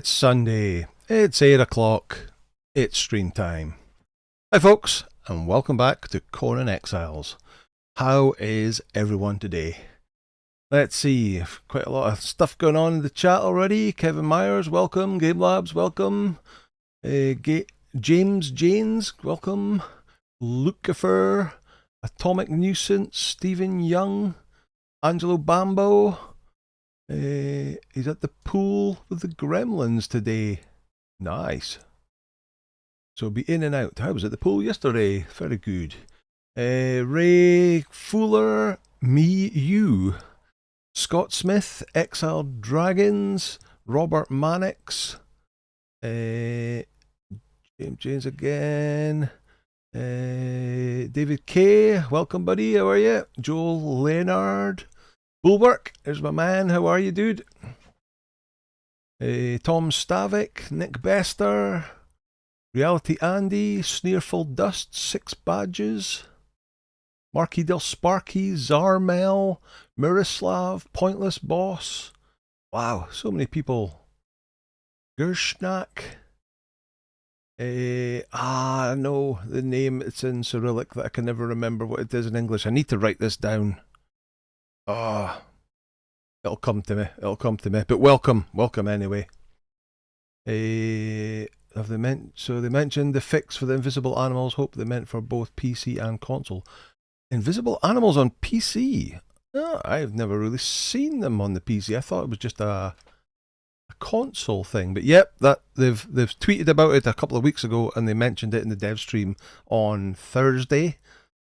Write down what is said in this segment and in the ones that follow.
It's Sunday, it's 8 o'clock, it's stream time. Hi folks, and welcome back to Conan Exiles. How is everyone today? Let's see, quite a lot of stuff going on in the chat already. Kevin Myers, welcome. Game Labs, welcome. James Janes, welcome. Lucifer, Atomic Nuisance, Stephen Young, Angelo Bambo. He's at the pool with the gremlins today. Nice. So be in and out. I was at the pool yesterday. Very good. Ray Fuller, me, you. Scott Smith, Exiled Dragons, Robert Mannix, James James again, David K, welcome buddy, how are you? Joel Leonard, Bulwark, there's my man, how are you dude? Tom Stavik, Nick Bester, Reality Andy, Sneerful Dust, 6 Badges, Marky Del Sparky, Zarmel, Miroslav, Pointless Boss. Wow, so many people. Gershnak. No, the name, it's in Cyrillic that I can never remember what it is in English. I need to write this down. It'll come to me, but welcome anyway. So they mentioned the fix for the invisible animals, hope they meant for both PC and console. Invisible animals on PC? Oh, I've never really seen them on the PC. I thought it was just a console thing. But yep, that they've tweeted about it a couple of weeks ago, and they mentioned it in the dev stream on Thursday,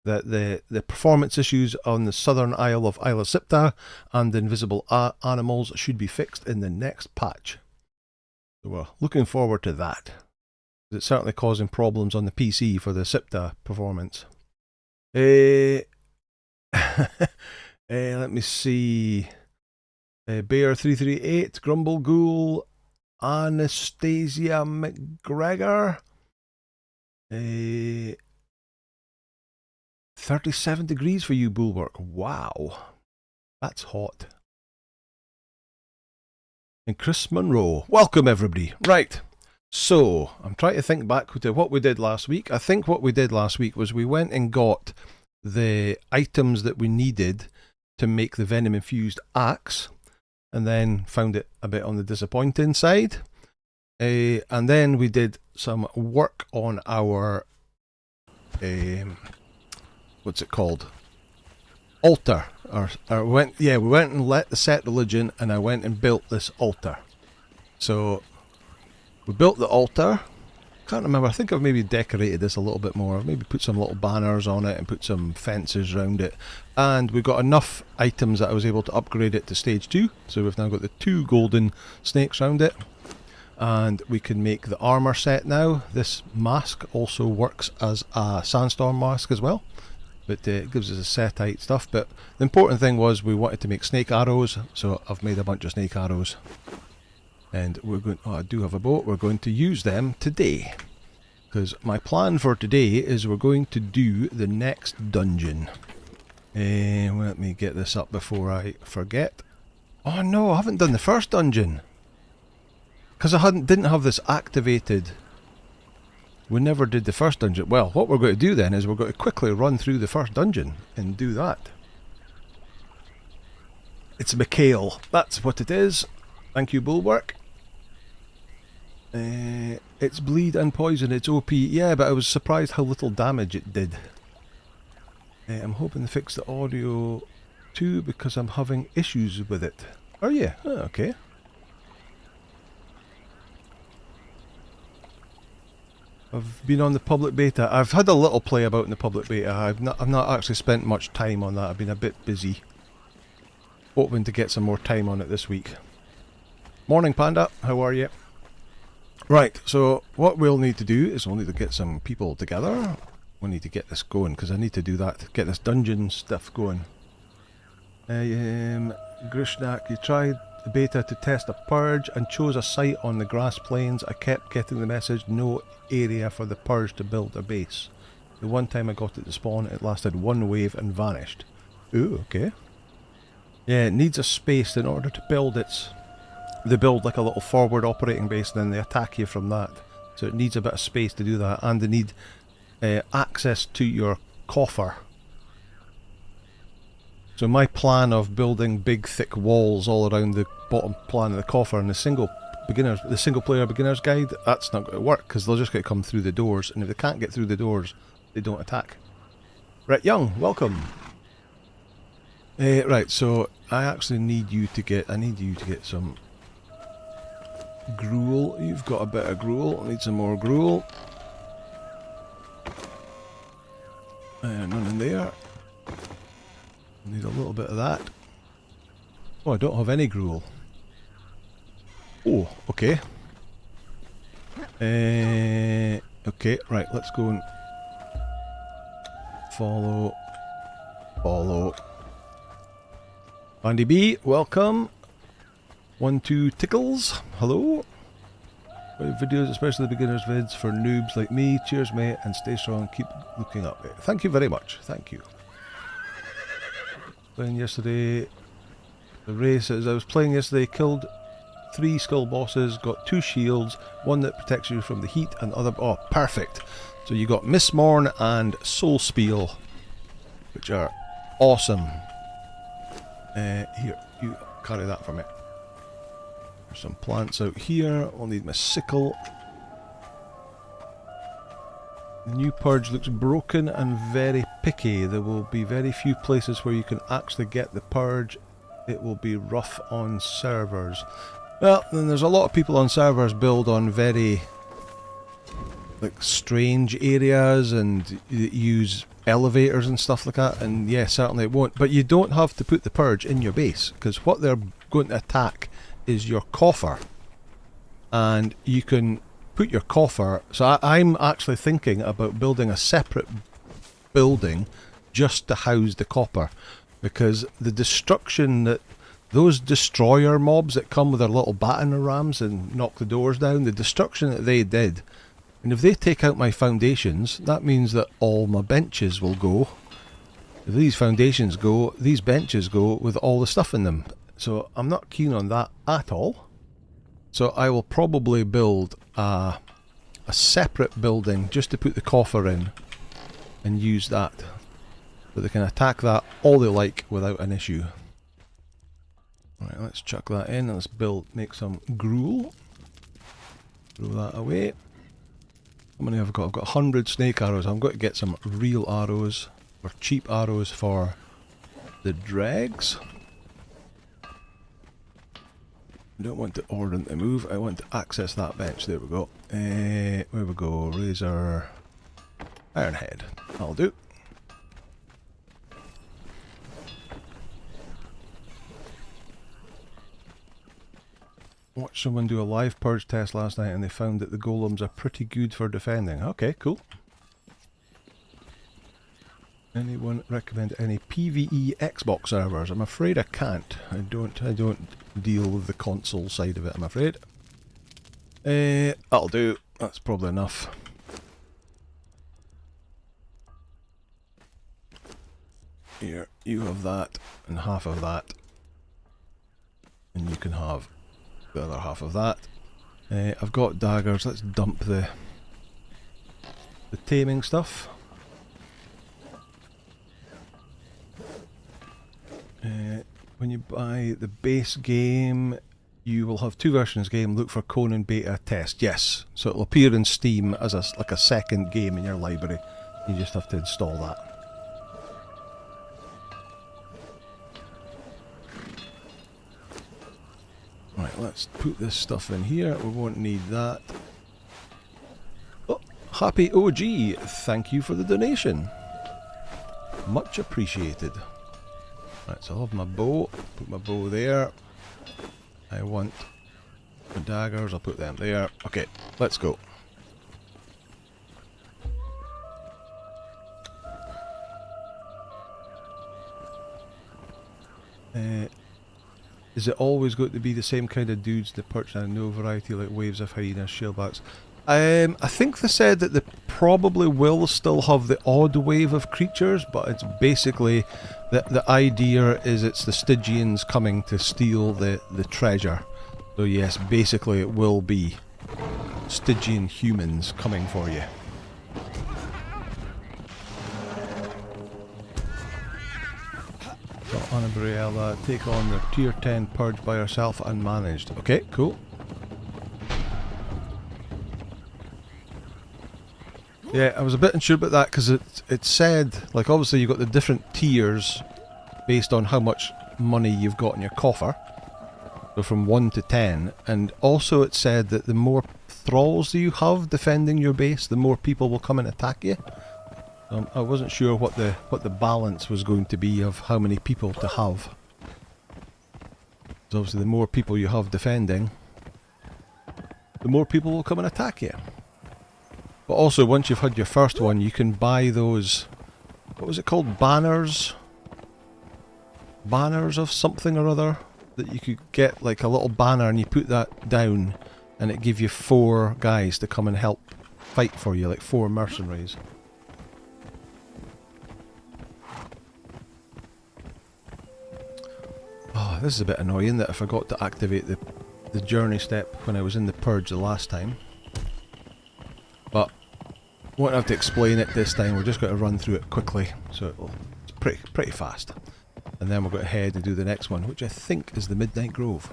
that the performance issues on the southern isle of Isla Sipta and the invisible animals should be fixed in the next patch. So we're looking forward to that. It's certainly causing problems on the PC for the Sipta performance. Let me see. Bear338, Grumble Ghoul, Anastasia McGregor. 37 degrees for you, Bulwark. Wow. That's hot. And Chris Monroe. Welcome, everybody. Right. So, I'm trying to think back to what we did last week. I think what we did last week was we went and got the items that we needed to make the venom-infused axe, and then found it a bit on the disappointing side. And then we did some work on our, what's it called? Altar. We went and let the set religion, and I went and built this altar. So we built the altar. Can't remember, I think I've maybe decorated this a little bit more. I've maybe put some little banners on it and put some fences around it. And we got enough items that I was able to upgrade it to stage 2. So we've now got the 2 golden snakes around it. And we can make the armor set now. This mask also works as a sandstorm mask as well. But it gives us a setite stuff. But the important thing was we wanted to make snake arrows. So I've made a bunch of snake arrows. And we're going, I do have a boat, we're going to use them today. Because my plan for today is we're going to do the next dungeon. Let me get this up before I forget. Oh no, I haven't done the first dungeon. Because I didn't have this activated. We never did the first dungeon. Well, what we're going to do then is we're going to quickly run through the first dungeon and do that. It's Mikhail, that's what it is. Thank you, Bulwark. It's bleed and poison, it's OP. Yeah, but I was surprised how little damage it did. I'm hoping to fix the audio too because I'm having issues with it. Are you? Oh, okay. I've been on the public beta. I've had a little play about in the public beta. I've not actually spent much time on that. I've been a bit busy. Hoping to get some more time on it this week. Morning Panda, how are you? Right, so what we'll need to do is we'll need to get some people together. We need to get this going because I need to do that, get this dungeon stuff going. Grishnak, you tried the beta to test a purge and chose a site on the grass plains. I kept getting the message, no area for the purge to build a base. The one time I got it to spawn, it lasted 1 wave and vanished. Ooh, okay. Yeah, it needs a space in order to build its they build like a little forward operating base and then they attack you from that. So it needs a bit of space to do that, and they need access to your coffer. So my plan of building big thick walls all around the bottom plan of the coffer and the single player beginner's guide, that's not going to work because they'll just get to come through the doors, and if they can't get through the doors, they don't attack. Brett Young, welcome. Right, so I actually need you to get some gruel. You've got a bit of gruel. I need some more gruel. None in there. Need a little bit of that. Oh, I don't have any gruel. Oh, okay. Okay, right, let's go and follow. Andy B, welcome. 12 Tickles, hello. Videos, especially the beginners vids for noobs like me. Cheers, mate, and stay strong. Keep looking up, mate. Thank you very much. Thank you. Playing yesterday. The race, as I was playing yesterday, killed 3 skull bosses, got 2 shields, one that protects you from the heat, and other. Oh, perfect. So you got Miss Morn and Soul Spiel, which are awesome. Here, you carry that for me. There's some plants out here. I'll need my sickle. The new purge looks broken and very picky. There will be very few places where you can actually get the purge. It will be rough on servers. Well, then there's a lot of people on servers build on very like strange areas and use elevators and stuff like that, and yeah, certainly it won't. But you don't have to put the purge in your base, because what they're going to attack is your coffer, and you can put your coffer. So I'm actually thinking about building a separate building just to house the copper, because the destruction that those destroyer mobs that come with their little battering rams and knock the doors down, the destruction that they did, and if they take out my foundations, that means that all my benches will go. If these foundations go, these benches go with all the stuff in them. So I'm not keen on that at all. So I will probably build a separate building just to put the coffer in and use that. So they can attack that all they like without an issue. Right, let's chuck that in and let's make some gruel. Throw that away. How many have I got? I've got 100 snake arrows. I'm going to get some real arrows, or cheap arrows for the dregs. I don't want to order them to move, I want to access that bench. There we go. Where we go? Razor, Iron Head. That'll do. Watched someone do a live purge test last night and they found that the golems are pretty good for defending. Okay, cool. Anyone recommend any PvE Xbox servers? I'm afraid I can't. I don't deal with the console side of it, I'm afraid. That'll do. That's probably enough. Here, you have that and half of that. And you can have the other half of that. I've got daggers. Let's dump the taming stuff. When you buy the base game, you will have 2 versions of the game. Look for Conan Beta Test. Yes, so it'll appear in Steam as like a second game in your library. You just have to install that. Right, let's put this stuff in here. We won't need that. Oh, Happy OG, thank you for the donation. Much appreciated. Right, so I'll have my bow. Put my bow there. I want the daggers. I'll put them there. Okay, let's go. Is it always going to be the same kind of dudes that perch on no variety like waves of hyenas, shellbacks? I think they said that they probably will still have the odd wave of creatures, but it's basically the idea is it's the Stygians coming to steal the treasure. So yes, basically it will be Stygian humans coming for you. So Anna Briella, take on the tier 10 purge by herself unmanaged. Okay, cool. Yeah, I was a bit unsure about that because it said, like, obviously you've got the different tiers based on how much money you've got in your coffer. So from 1 to 10. And also it said that the more thralls that you have defending your base, the more people will come and attack you. I wasn't sure what the balance was going to be of how many people to have. So obviously the more people you have defending, the more people will come and attack you. But also once you've had your first one, you can buy those, what was it called, banners? Banners of something or other? That you could get like a little banner and you put that down and it give you 4 guys to come and help fight for you, like 4 mercenaries. Oh, this is a bit annoying that I forgot to activate the journey step when I was in the purge the last time. But won't have to explain it this time, we're just going to run through it quickly, so it's pretty fast. And then we're going to head and do the next one, which I think is the Midnight Grove.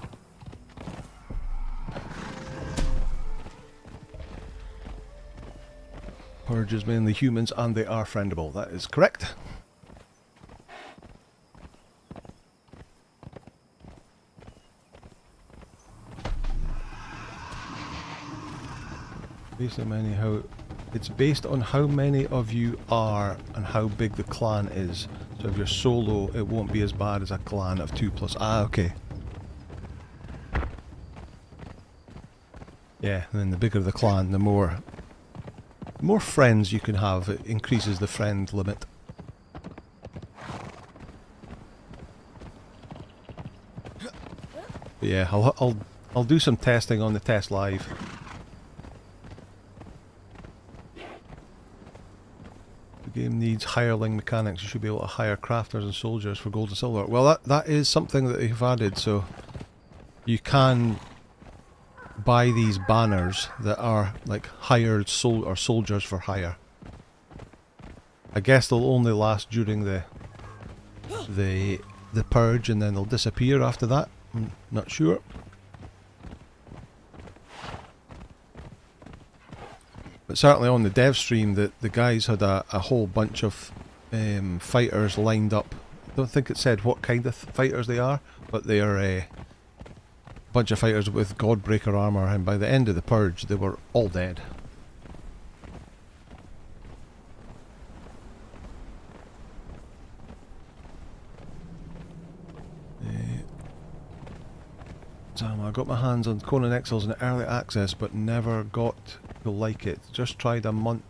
Purge is mainly humans and they are friendable, that is correct. It's based on how many of you are and how big the clan is. So if you're solo, it won't be as bad as a clan of 2+. Ah, okay. Yeah, and then the bigger the clan, the more friends you can have. It increases the friend limit. But yeah, I'll do some testing on the test live. The game needs hireling mechanics. You should be able to hire crafters and soldiers for gold and silver. Well, that is something that they've added, so you can buy these banners that are like hired soldiers for hire. I guess they'll only last during the purge and then they'll disappear after that. I'm not sure. But certainly on the dev stream, the guys had a whole bunch of fighters lined up. I don't think it said what kind of fighters they are, but they are a bunch of fighters with Godbreaker armour, and by the end of the purge they were all dead. I got my hands on Conan Exiles in early access but never got to like it. Just tried a month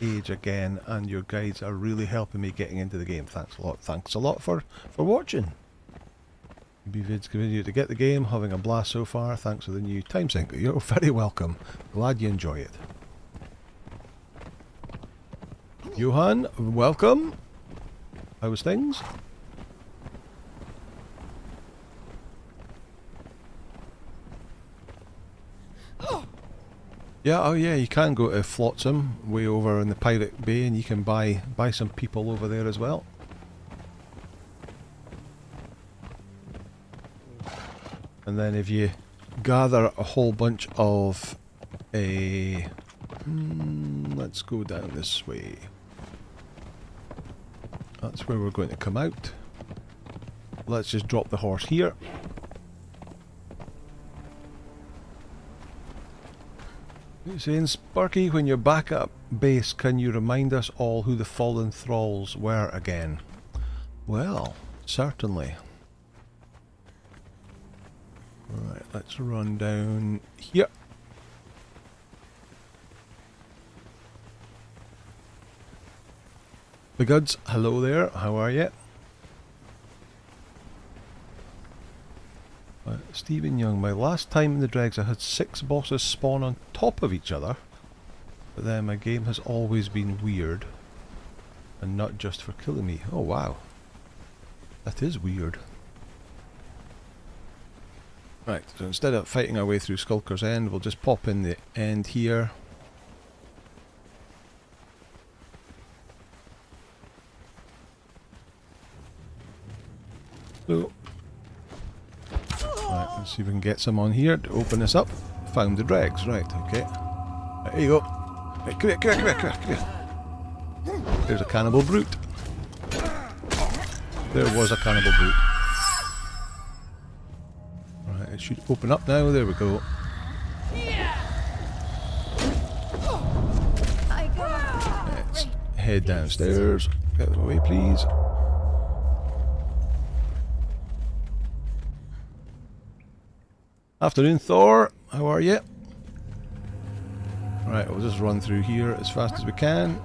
age again and your guides are really helping me getting into the game. Thanks a lot. Thanks a lot for watching. BVids continue to get the game, having a blast so far. Thanks for the new time sync. You're very welcome. Glad you enjoy it. Johan, welcome. How's things? Yeah, oh yeah, you can go to Flotsam, way over in the Pirate Bay, and you can buy some people over there as well. And then if you gather a whole bunch of let's go down this way. That's where we're going to come out. Let's just drop the horse here. Saying, Sparky, when you're back at base, can you remind us all who the fallen thralls were again? Well, certainly. Right, let's run down here. The goods, hello there, how are you? Stephen Young, my last time in the dregs I had 6 bosses spawn on top of each other, but then my game has always been weird and not just for killing me. Oh wow, that is weird. Right, so instead of fighting our way through Skulker's End, we'll just pop in the end here. So, right, let's see if we can get some on here to open this up. Found the dregs, right, okay. There you go. Right, come here, come here, come here, come here. There's a cannibal brute. There was a cannibal brute. Right, it should open up now, there we go. Let's head downstairs. Get out of the way, please. Afternoon, Thor. How are you? Right, we'll just run through here as fast as we can,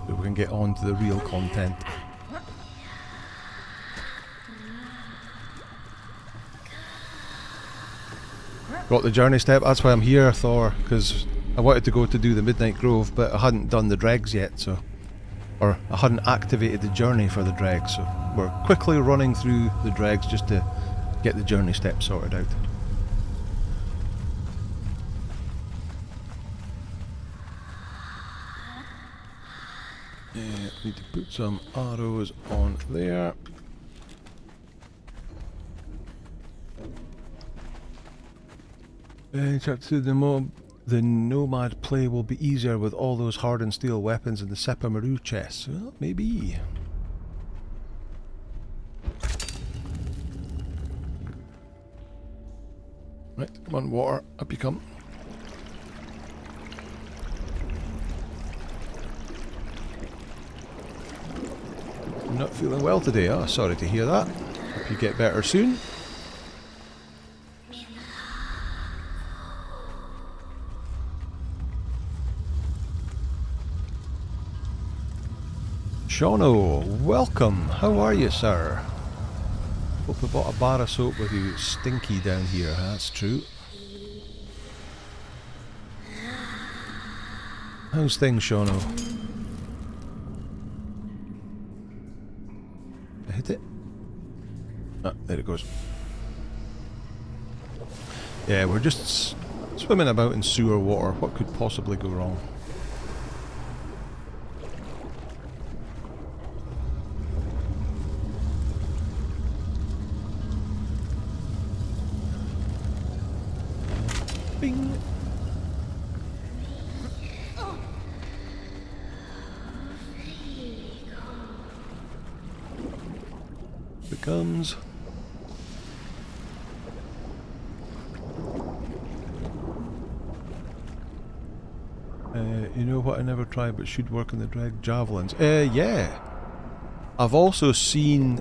so we can get on to the real content. Got the journey step. That's why I'm here, Thor, because I wanted to go to do the Midnight Grove, but I hadn't done the dregs yet, so, or I hadn't activated the journey for the dregs, so we're quickly running through the dregs just to get the journey step sorted out. Need to put some arrows on there. Check to the mob. The nomad play will be easier with all those hardened steel weapons in the Sepamaru chests. Well, maybe. Right, come on, water, up you come. I'm not feeling well today. Oh, sorry to hear that. Hope you get better soon. Shauno, welcome. How are you, sir? Hope we bought a bar of soap with you stinky down here. That's true. How's things, Shauno? I hit it? Ah, there it goes. Yeah, we're just swimming about in sewer water. What could possibly go wrong? Bing! It comes. You know what I never tried but should work in the drag? Javelins. Yeah. I've also seen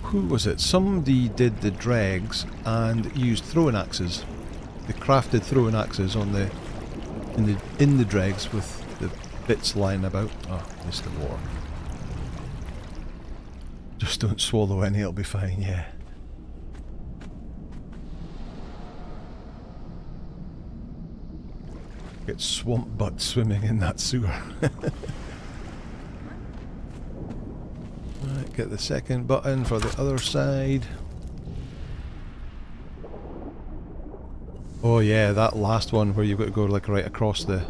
who was it? Somebody did the dregs and used throwing axes. They crafted throwing axes on the in the dregs with the bits lying about. Oh, missed the water. Just don't swallow any, it'll be fine, yeah. Get swamp butt swimming in that sewer. Right, get the second button for the other side. Oh yeah, that last one where you've got to go like right across the...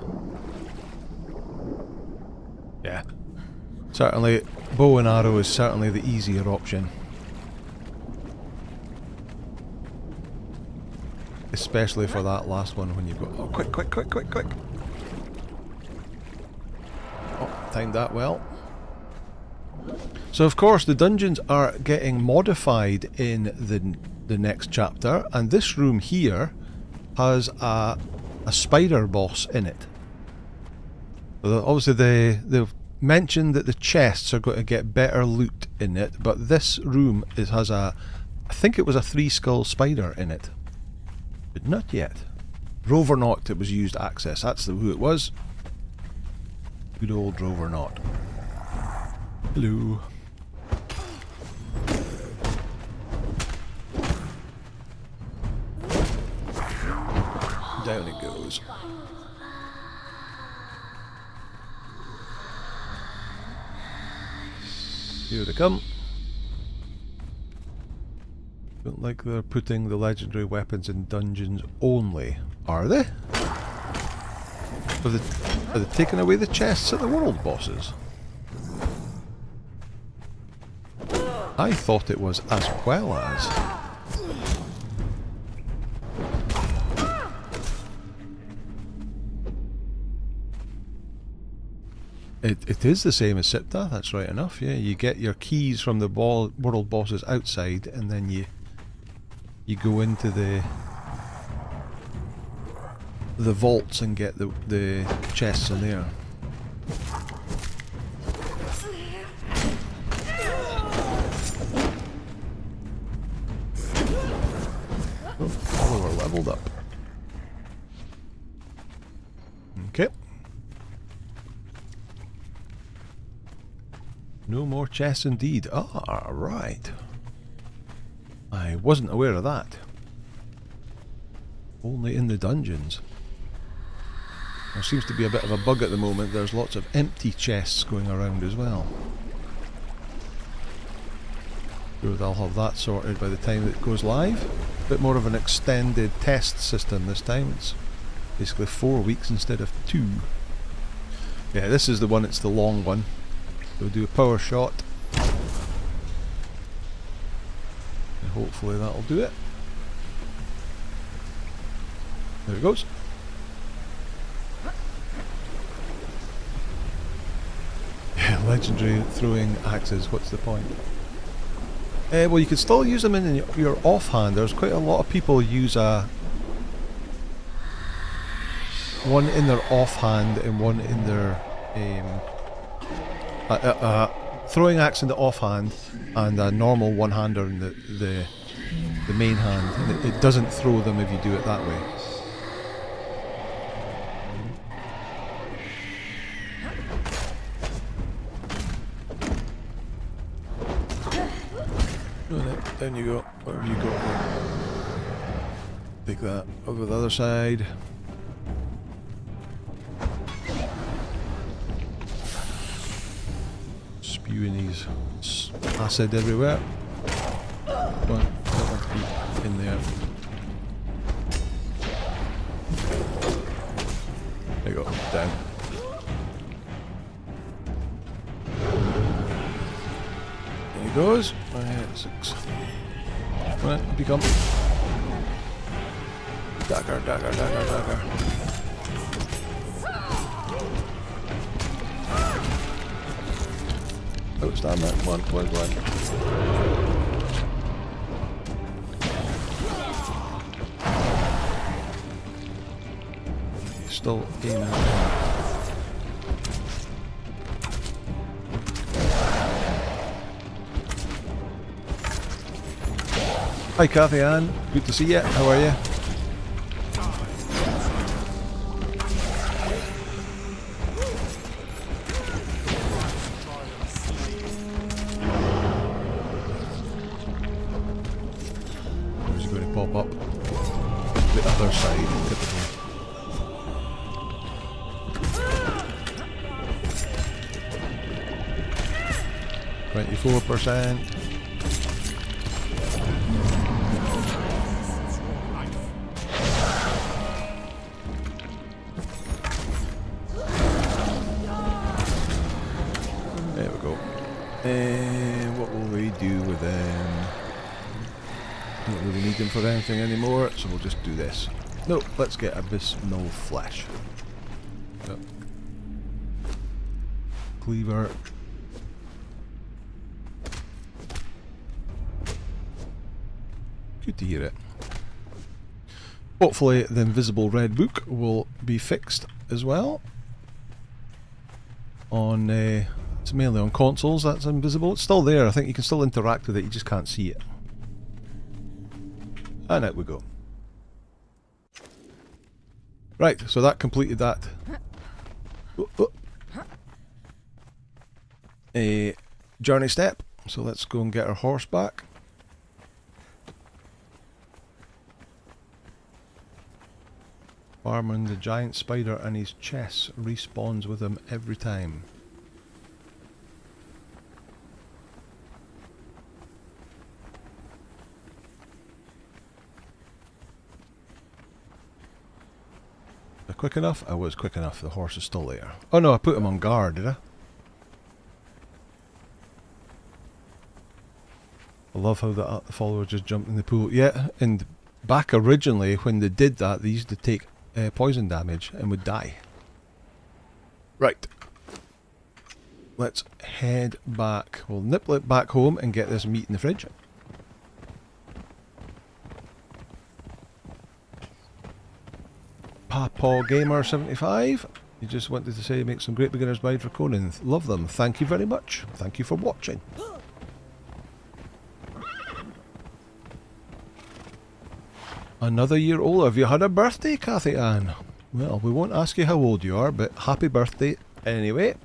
Yeah. Certainly, bow and arrow is certainly the easier option. Especially for that last one when you've got... Oh, quick, quick, quick, quick, quick! Oh, timed that well. So of course the dungeons are getting modified in the next chapter, and this room here has a spider boss in it. So obviously they've mentioned that the chests are going to get better loot in it, but this room has a... I think it was a 3-skull spider in it. But not yet. Rovernaut, it was used access. That's who it was. Good old Rovernaut. Hello. Down it goes. Here they come. Don't like they're putting the legendary weapons in dungeons only. Are they? Are they taking away the chests at the world bosses? I thought it was as well as. It is the same as Sipta, that's right enough, yeah. You get your keys from the world bosses outside and then you go into the vaults and get the chests in there. Oh, we're leveled up. Okay. No more chests indeed. Ah, right. I wasn't aware of that. Only in the dungeons. There seems to be a bit of a bug at the moment. There's lots of empty chests going around as well. Sure, they'll have that sorted by the time it goes live. A bit more of an extended test system this time. It's basically 4 weeks instead of 2. Yeah, this is the one, it's the long one. We'll do a power shot. And hopefully that'll do it. There it goes. Yeah, legendary throwing axes, what's the point? Well, you can still use them in your offhand. There's quite a lot of people use one in their offhand and one in their throwing axe in the offhand and a normal one-hander in the main hand, and it doesn't throw them if you do it that way. Down you go, wherever you go. Take that over the other side. Spewing these acid everywhere. Don't want to be in there. There you go, down. There he goes. 6. Come on, up you come. Dagger, dagger, dagger, dagger. Oh, stand there. Come on, come on, come on. Still aiming. Hi Kathy Ann, good to see you. How are you? Where's he going to pop up? The other side, typically. 24%. There we go. And what will we do with them? Don't really need them for anything anymore, so we'll just do this. No, let's get Abysmal Flesh. Yep. Cleaver. Good to hear it. Hopefully the invisible red book will be fixed as well. On it's mainly on consoles that's invisible. It's still there. I think you can still interact with it, you just can't see it. And out we go. Right, so that completed that. A journey step. So let's go and get our horse back. Farman, the giant spider and his chest respawns with him every time. quick enough? I was quick enough. The horse is still there. Oh no, I put him on guard, did I? I love how the follower just jumped in the pool. Yeah, and back originally when they did that, they used to take poison damage and would die. Right. Let's head back. We'll nip it back home and get this meat in the fridge. Paw Gamer 75. You just wanted to say make some great beginner's guide for Conan. Love them. Thank you very much. Thank you for watching. Another year older. Have you had a birthday, Kathy Ann? Well, we won't ask you how old you are, but happy birthday anyway.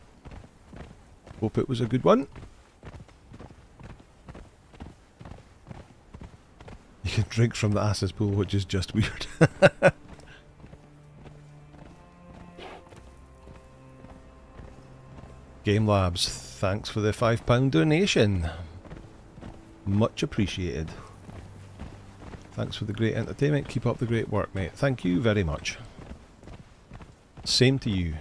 Hope it was a good one. You can drink from the ass's pool, which is just weird. Game Labs, thanks for the £5 donation. Much appreciated. Thanks for the great entertainment. Keep up the great work, mate. Thank you very much. Same to you.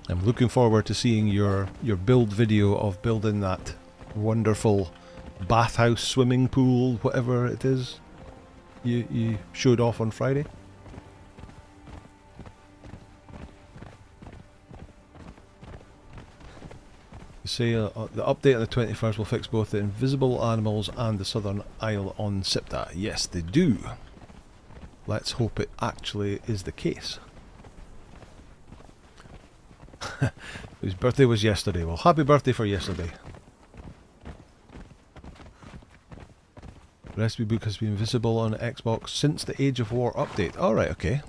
I'm looking forward to seeing your build video of building that wonderful bathhouse, swimming pool, whatever it is you showed off on Friday. You say the update on the 21st will fix both the invisible animals and the southern isle on Sipta. Yes, they do. Let's hope it actually is the case. His birthday was yesterday. Well, happy birthday for yesterday. The recipe book has been visible on Xbox since the Age of War update. Alright, okay.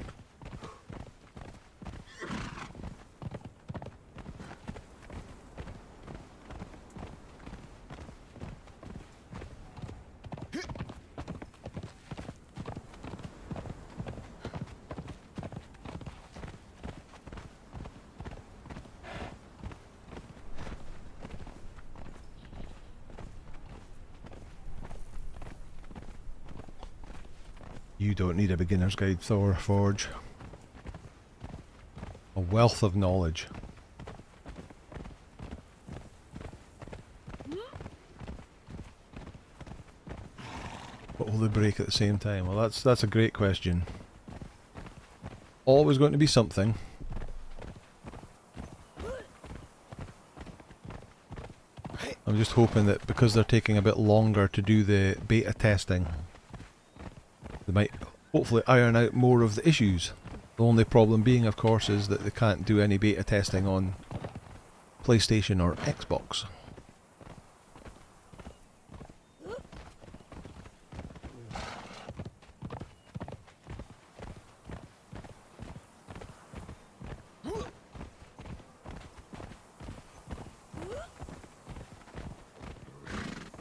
You don't need a beginner's guide, Thor Forge. A wealth of knowledge. What will they break at the same time? Well, that's a great question. Always going to be something. I'm just hoping that because they're taking a bit longer to do the beta testing, they might hopefully iron out more of the issues. The only problem being, of course, is that they can't do any beta testing on PlayStation or Xbox.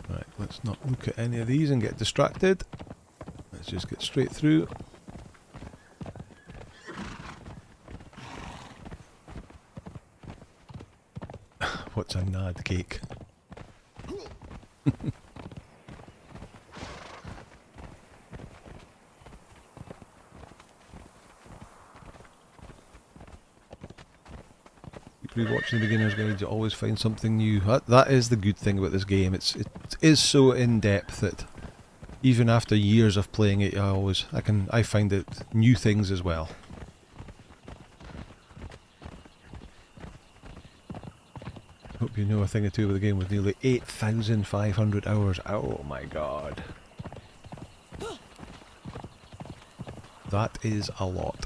Right, let's not look at any of these and get distracted. Let's just get straight through. What's a nad cake? Keep rewatching the beginner's guide, you always find something new. That is the good thing about this game. It is so in depth that even after years of playing it, I find it new things as well. Hope you know a thing or two about the game with nearly 8,500 hours. Oh my god. That is a lot.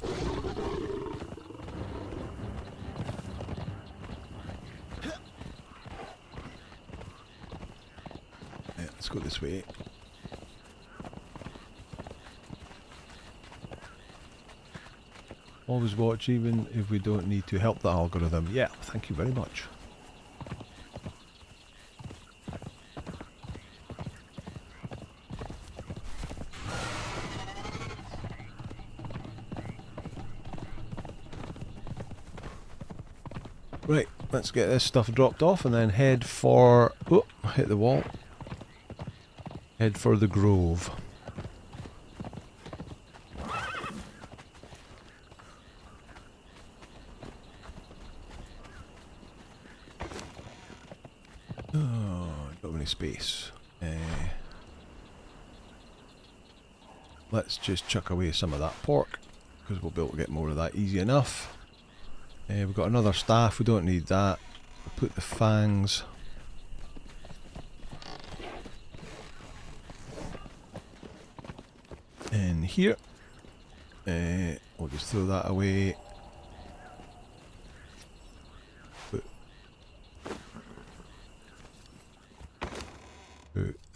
Yeah, let's go this way. Always watch even if we don't need to help the algorithm. Yeah, thank you very much. Right, let's get this stuff dropped off and then head for... Oh, hit the wall. Head for the Grove. space. Let's just chuck away some of that pork, because we'll be able to get more of that easy enough. We've got another staff, we don't need that. We'll put the fangs in here. We'll just throw that away. Put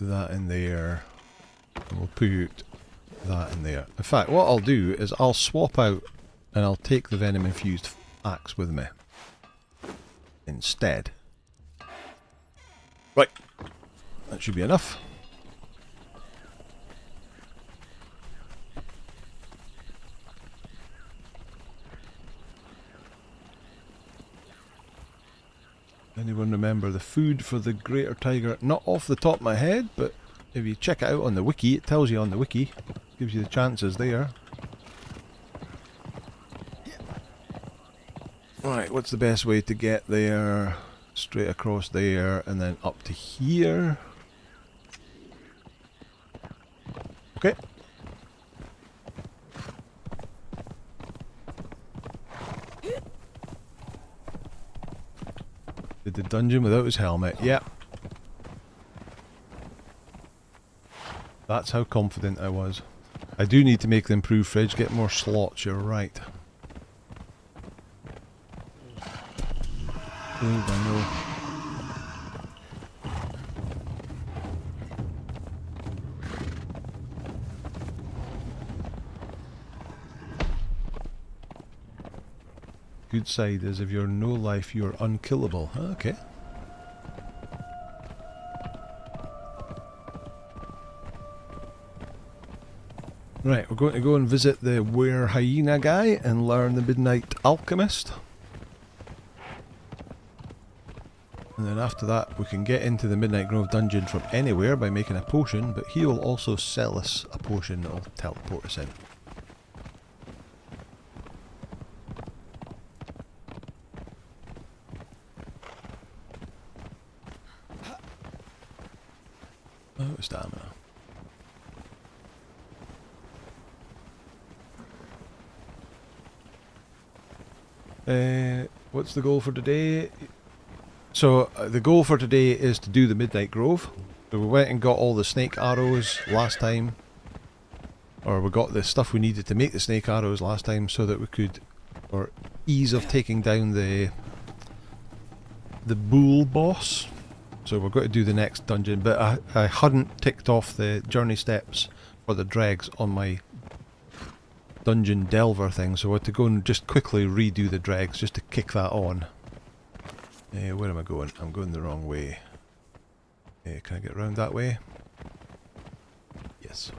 that in there. And we'll put that in there. In fact, what I'll do is I'll swap out and I'll take the venom infused axe with me instead. Right, that should be enough. Anyone remember the food for the greater tiger? Not off the top of my head, but if you check it out on the wiki, it tells you on the wiki. Gives you the chances there. Right, what's the best way to get there? Straight across there and then up to here. Okay. Did the dungeon without his helmet. Yep. That's how confident I was. I do need to make the improved fridge, get more slots, you're right. Oh, I know. Good side is if you're no life, you're unkillable. Okay. Right, we're going to go and visit the Were Hyena guy and learn the Midnight Alchemist. And then after that we can get into the Midnight Grove dungeon from anywhere by making a potion, but he will also sell us a potion that will teleport us in. Oh, stamina. What's the goal for today? So the goal for today is to do the Midnight Grove. So we went and got all the snake arrows last time, or we got the stuff we needed to make the snake arrows last time, so that we could, or ease of taking down the bull boss. So we're going to do the next dungeon, but I hadn't ticked off the journey steps for the dregs on my dungeon delver thing, so I had to go and just quickly redo the dregs just to kick that on. Where am I going? I'm going the wrong way. Can I get around that way? Yes.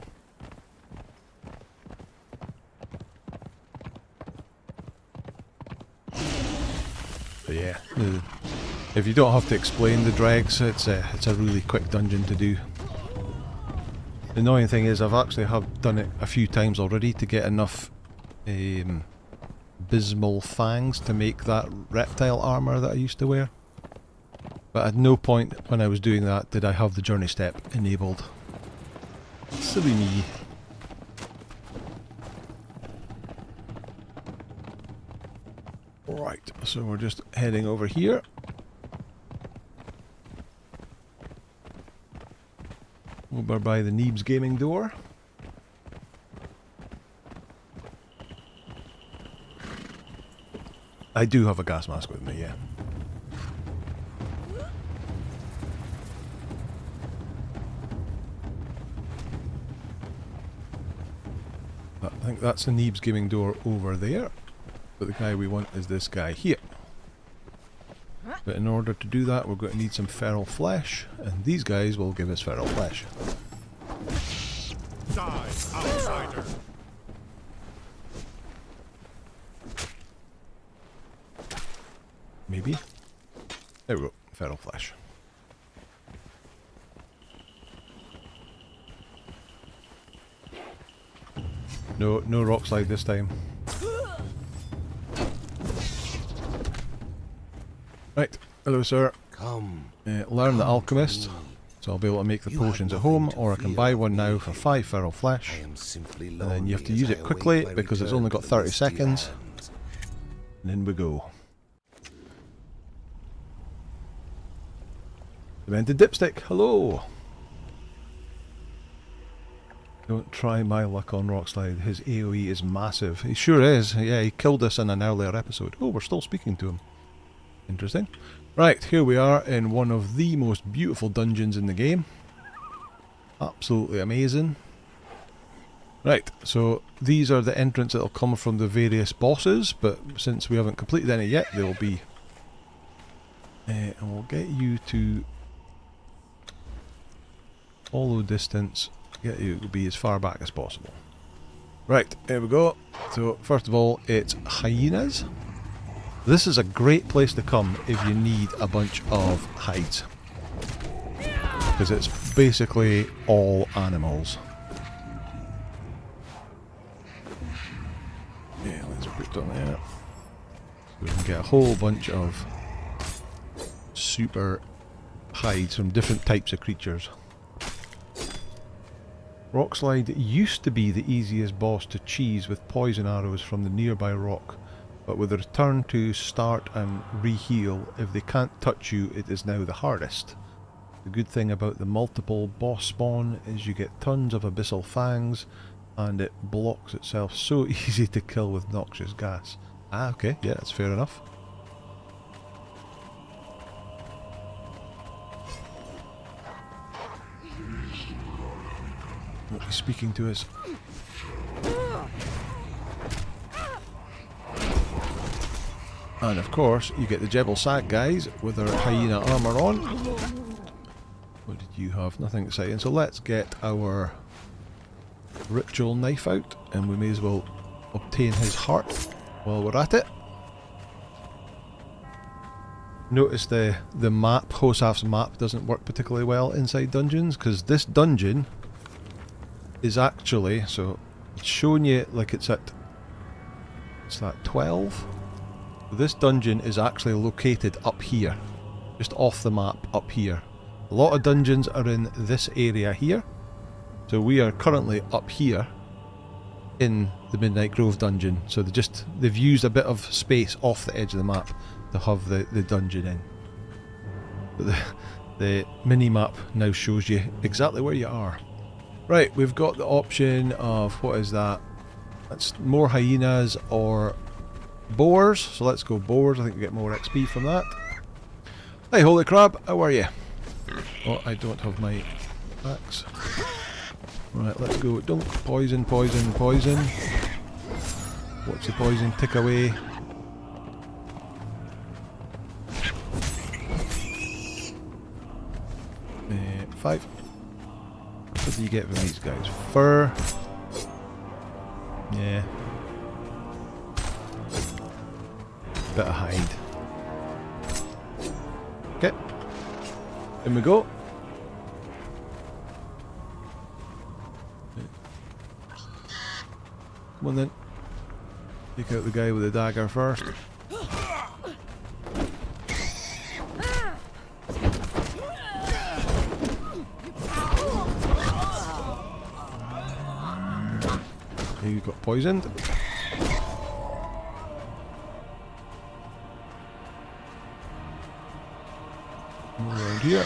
But yeah, if you don't have to explain the dregs, it's a really quick dungeon to do. The annoying thing is I've actually done it a few times already to get enough abysmal fangs to make that reptile armour that I used to wear. But at no point when I was doing that did I have the journey step enabled. Silly me. Right, so we're just heading over here. Over by the Neebs gaming door. I do have a gas mask with me, yeah. I think that's the Neebs gaming door over there. But the guy we want is this guy here. But in order to do that, we're going to need some feral flesh, and these guys will give us feral flesh. Die, outsider! Maybe. There we go, feral flesh. No rock slide this time. Right, hello sir. Come. Learn the alchemist. So I'll be able to make the potions at home, or I can buy one now for 5 feral flesh. And then you have to use it quickly because it's only got 30 seconds. And in we go. Demented Dipstick, hello! Don't try my luck on Rockslide, his AoE is massive. He sure is, yeah, he killed us in an earlier episode. Oh, we're still speaking to him. Interesting. Right, here we are in one of the most beautiful dungeons in the game. Absolutely amazing. Right, so these are the entrants that will come from the various bosses, but since we haven't completed any yet, they'll be... and we'll get you to follow distance, get you to be as far back as possible. Right, here we go. So first of all, it's hyenas. This is a great place to come if you need a bunch of hides, because it's basically all animals. Yeah, let's put it on there. So we can get a whole bunch of super hides from different types of creatures. Rockslide used to be the easiest boss to cheese with poison arrows from the nearby rock, but with a return to start and re-heal, if they can't touch you, it is now the hardest. The good thing about the multiple boss spawn is you get tons of abyssal fangs, and it blocks itself so easy to kill with noxious gas. Ah, okay, yeah, that's fair enough. Won't be speaking to us. And of course, you get the Jebel Sag guys with their hyena armour on. What did you have? Nothing exciting. So let's get our ritual knife out, and we may as well obtain his heart while we're at it. Notice the map, Hosaf's map, doesn't work particularly well inside dungeons, because this dungeon is actually, so it's showing you like it's at 12. This dungeon is actually located up here, just off the map up here. A lot of dungeons are in this area here, so we are currently up here in the Midnight Grove dungeon. So they've used a bit of space off the edge of the map to have the dungeon in. But the mini-map now shows you exactly where you are. Right, we've got the option of, what is that? That's more hyenas or boars, so let's go boars. I think we get more XP from that. Hey, Holy Crab, how are you? Oh, I don't have my axe. Right, let's go. Don't poison, poison, poison. Watch the poison tick away. Five. What do you get from these guys? Fur. Yeah. Bit of hide. Okay. In we go. Come on then. Take out the guy with the dagger first. He got poisoned. Around here.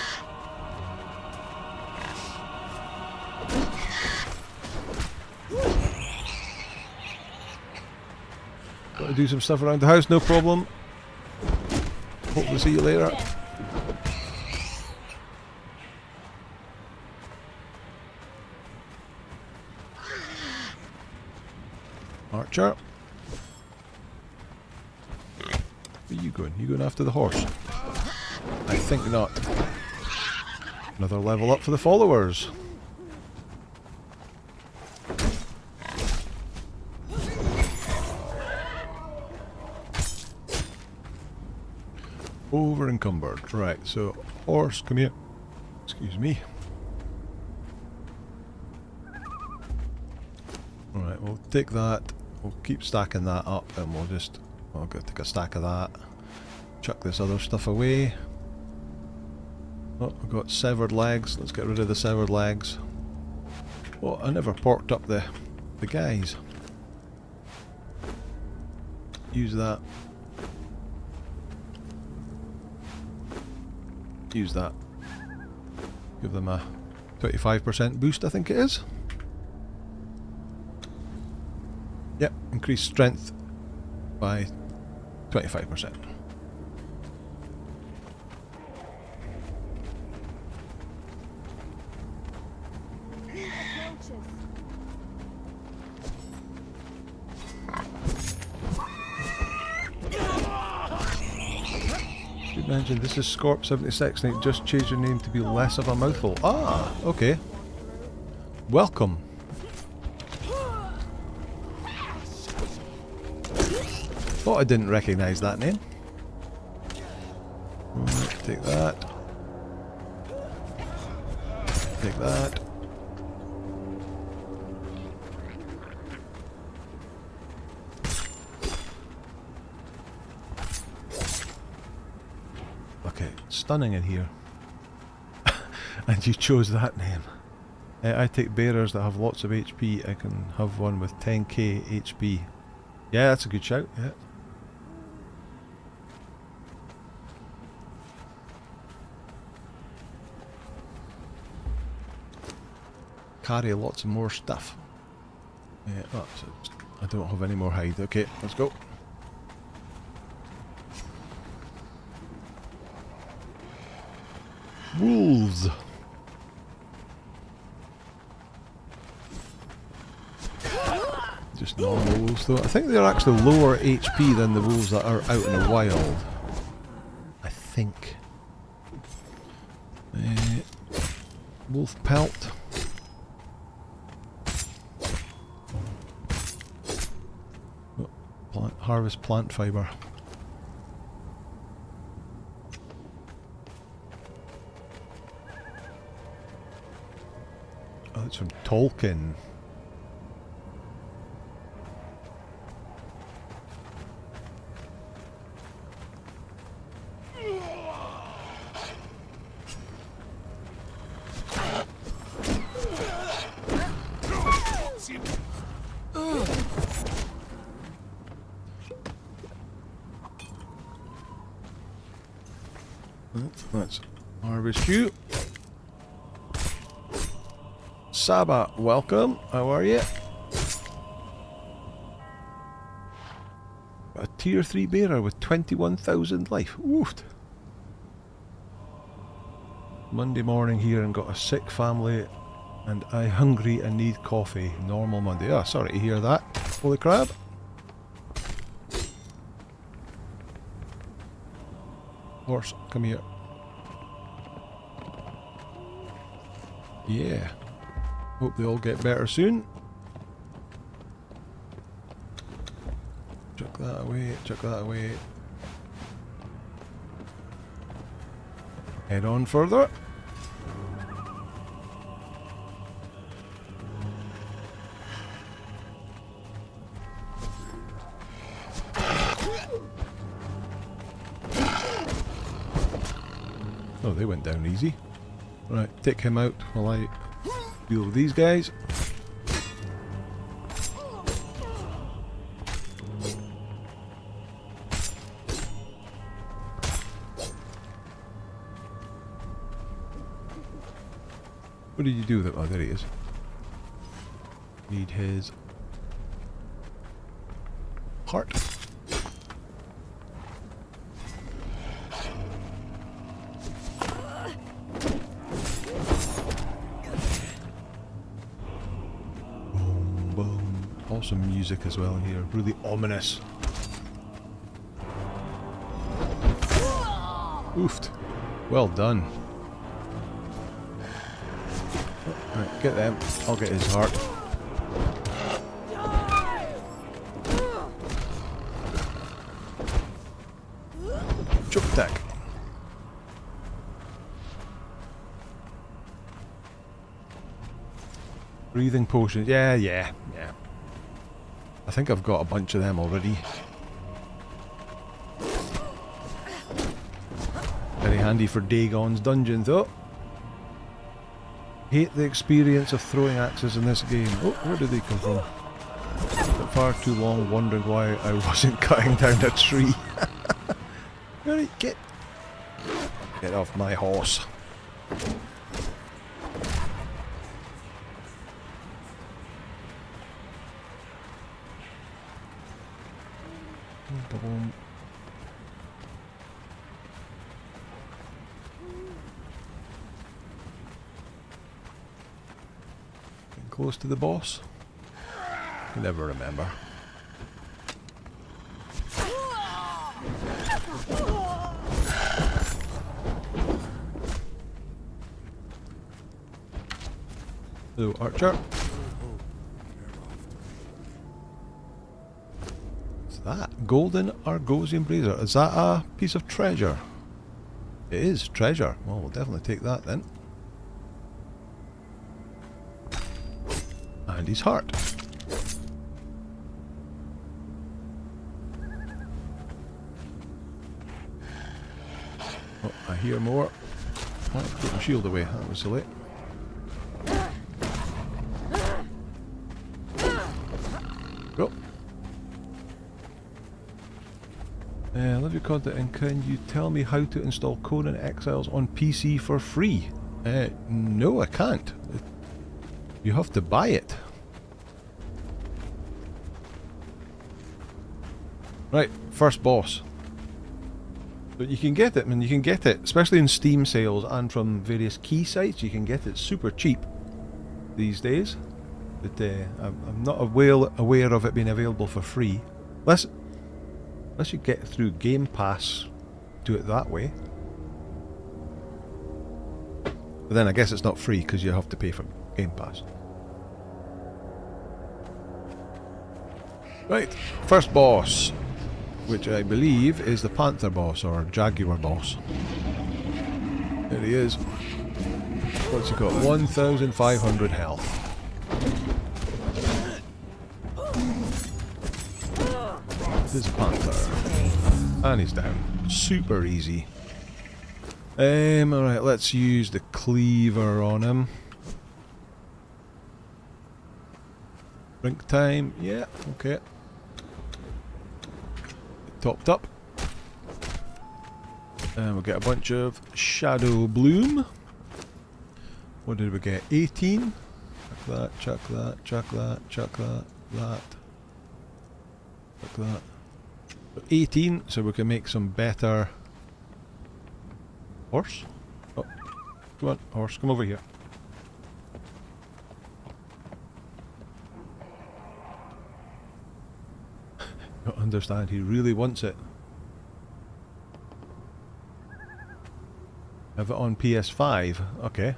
Gotta do some stuff around the house, no problem. Hope to see you later. Archer. Where are you going? You going after the horse? I think not. Another level up for the followers. Over encumbered. Right, so horse, come here. Excuse me. Alright, we'll take that. We'll keep stacking that up, and we'll just... I'll go take a stack of that. Chuck this other stuff away. Oh, I've got severed legs. Let's get rid of the severed legs. Oh, I never porked up the guys. Use that. Use that. Give them a 25% boost, I think it is. Yep, increase strength by 25%. Imagine this is Scorp76 and it just changed your name to be less of a mouthful. Ah, okay. Welcome. Thought I didn't recognise that name. Right, take that. Take that. Okay, stunning in here. And you chose that name. I take bearers that have lots of HP. I can have one with 10k HP. Yeah, that's a good shout, yeah. Carry lots of more stuff. Yeah, oh, so I don't have any more hide. Okay, let's go. Wolves. Just normal wolves though. I think they're actually lower HP than the wolves that are out in the wild. I think. Wolf pelt. Oh, harvest plant fibre. Oh, it's from Tolkien. Let's harvest you. Saba, welcome. How are you? A tier 3 bearer with 21,000 life. Woofed. Monday morning here and got a sick family and I hungry and need coffee. Normal Monday. Ah, sorry to hear that. Holy crab. Horse, come here. Yeah. Hope they all get better soon. Chuck that away, chuck that away. Head on further. Oh, they went down easy. Right, take him out while I deal with these guys. What did you do with it? Oh, there he is. Need his heart. Boom, boom. Awesome music as well here. Really ominous. Oofed. Well done. Right, get them. I'll get his heart. Choke attack. Breathing potions. Yeah. I think I've got a bunch of them already. Very handy for Dagon's dungeon though. Hate the experience of throwing axes in this game. Oh, where did they come from? Spent far too long wondering why I wasn't cutting down a tree. Right, get off my horse. Boom. Getting close to the boss. You never remember. Hello, Archer. What's that? Golden Argosian Brazier. Is that a piece of treasure? It is treasure. Well, we'll definitely take that then. And his heart. Oh, I hear more. Oh, put my shield away. That was silly. Go. I love your content, and can you tell me how to install Conan Exiles on PC for free? No, I can't. You have to buy it. Right, first boss. But you can get it, man. You can get it, especially in Steam sales and from various key sites. You can get it super cheap these days. But I'm not aware of it being available for free. Unless you get through Game Pass, do it that way. But then I guess it's not free because you have to pay for Game Pass. Right, first boss, which I believe is the Panther boss or Jaguar boss. There he is. What's he got? 1,500 health. This is Panther. And he's down. Super easy. Alright, let's use the cleaver on him. Drink time. Yeah, okay. Topped up. And we'll get a bunch of Shadow Bloom. What did we get? 18? Chuck that, chuck that, chuck that, chuck that, that. Chuck that. 18, so we can make some better horse. Oh, come on, horse, come over here. I don't understand, he really wants it. Have it on PS5, okay.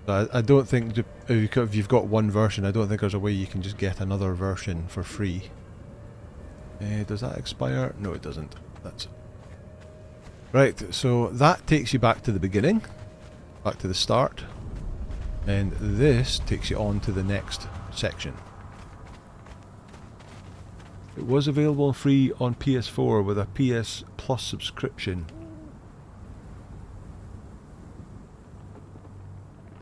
I don't think if you've got one version, I don't think there's a way you can just get another version for free. Does that expire? No, it doesn't. That's right. So that takes you back to the beginning, back to the start, and this takes you on to the next section. It was available free on PS4 with a PS Plus subscription.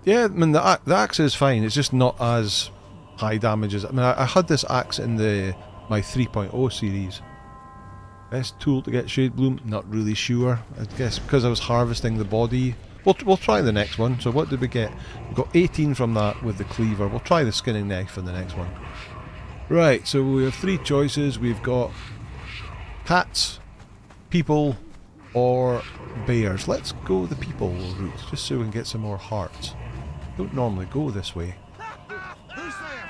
Yeah, I mean the axe is fine. It's just not as high damage as. I mean, I had this axe in my 3.0 series. Best tool to get Shade Bloom? Not really sure. I guess because I was harvesting the body. We'll try the next one. So what did we get? We got 18 from that with the cleaver. We'll try the skinning knife for the next one. Right. So we have three choices. We've got cats, people, or bears. Let's go the people route, just so we can get some more hearts. Don't normally go this way. Who's there?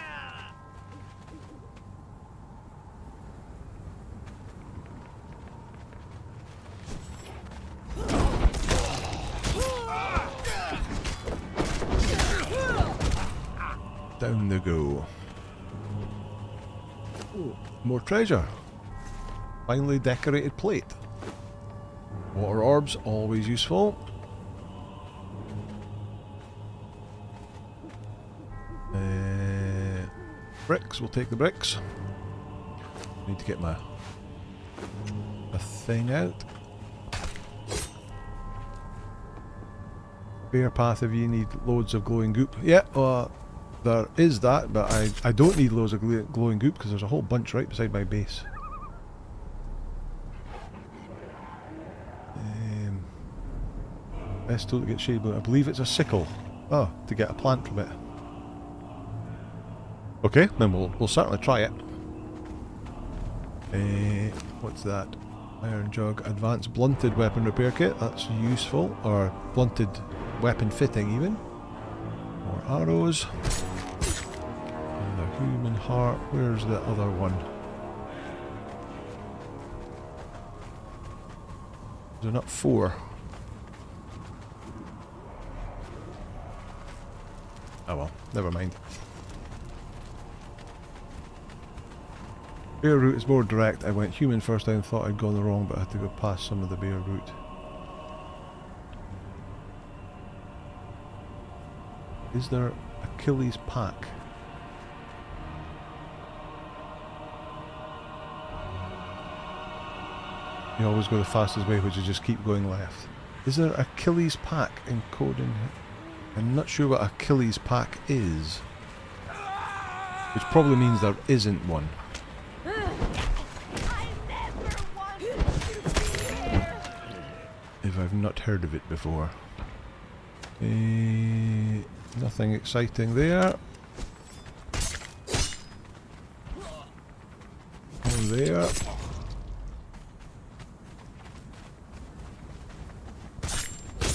Down they go. Oh, more treasure. Finely decorated plate. Water orbs, always useful. Bricks, we'll take the bricks. Need to get my thing out. Bear path if you need loads of glowing goop. Yeah, there is that, but I don't need loads of glowing goop because there's a whole bunch right beside my base. Best tool to get shade bloom. I believe it's a sickle. Oh, to get a plant from it. Okay, then we'll certainly try it. What's that? Iron jug, advanced blunted weapon repair kit. That's useful, or blunted weapon fitting even. More arrows. Another human heart. Where's the other one? Is there not 4? Oh well, never mind. Bear route is more direct. I went human first time, thought I'd gone the wrong, but I had to go past some of the bear route. Is there Achilles pack? You always go the fastest way, which is just keep going left. Is there Achilles pack in Conan? I'm not sure what Achilles pack is. Which probably means there isn't one. If I've not heard of it before. Nothing exciting there. Or there.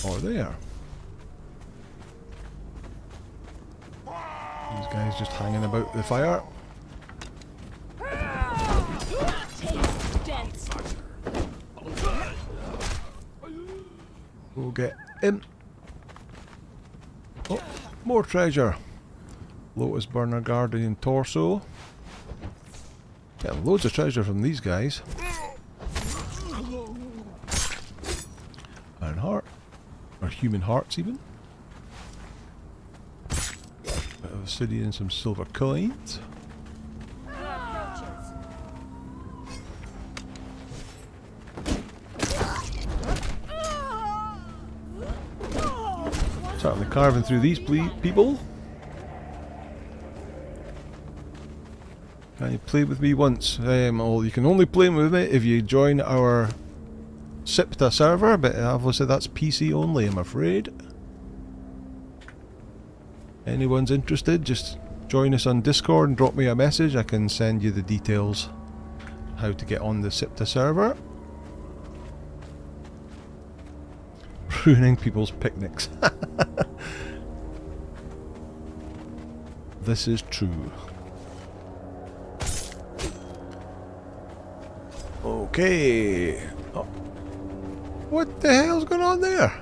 Or there. These guys just hanging about the fire. We'll get in. Oh, more treasure. Lotus burner guardian torso. Getting loads of treasure from these guys. Iron heart. Or human hearts even. Bit of obsidian and some silver coins. Certainly carving through these people. Can you play with me once? Well, you can only play with me if you join our SIPTA server, but obviously that's PC only, I'm afraid. Anyone's interested, just join us on Discord and drop me a message. I can send you the details how to get on the SIPTA server. Ruining people's picnics. This is true. Okay. Oh. What the hell's going on there?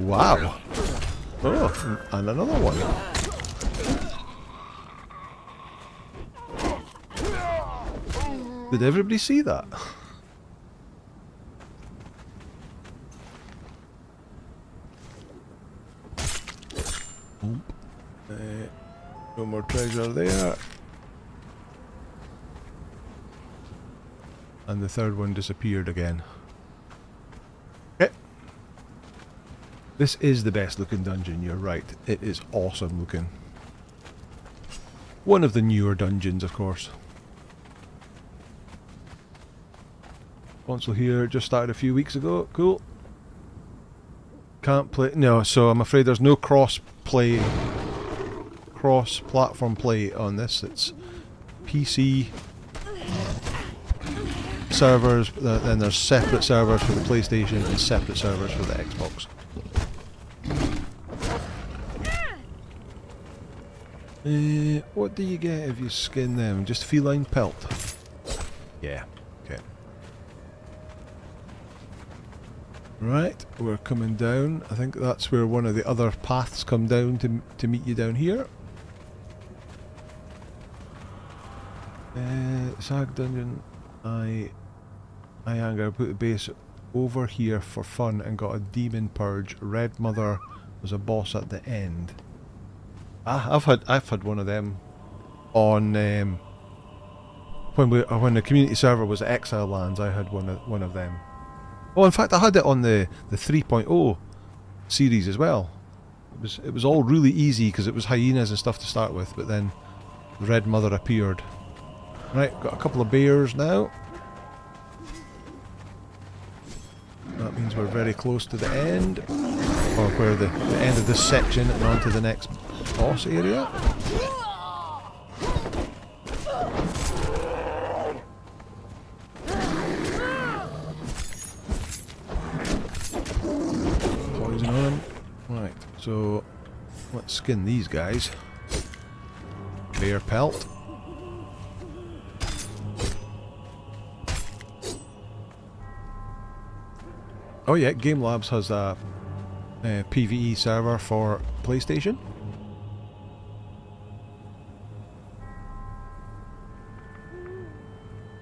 Wow. Oh, and another one. Did everybody see that? No more treasure there. And the third one disappeared again. Okay. This is the best looking dungeon, you're right. It is awesome looking. One of the newer dungeons, of course. Console here, just started a few weeks ago. Cool. Can't play. No, so I'm afraid there's no cross-platform play on this. It's PC servers, then there's separate servers for the PlayStation and separate servers for the Xbox. What do you get if you skin them? Just feline pelt? Yeah, okay. Right, we're coming down. I think that's where one of the other paths come down to meet you down here. Sag dungeon. I put the base over here for fun and got a demon purge. Red Mother was a boss at the end. I've had one of them on when the community server was at Exile Lands. I had one of them. Oh, in fact, I had it on the 3.0 series as well. It was all really easy because it was hyenas and stuff to start with, but then the Red Mother appeared. Right, got a couple of bears now. That means we're very close to the end, or where the end of this section and on to the next boss area. Poison on him. Right, so let's skin these guys. Bear pelt. Oh yeah, Game Labs has a PvE server for PlayStation.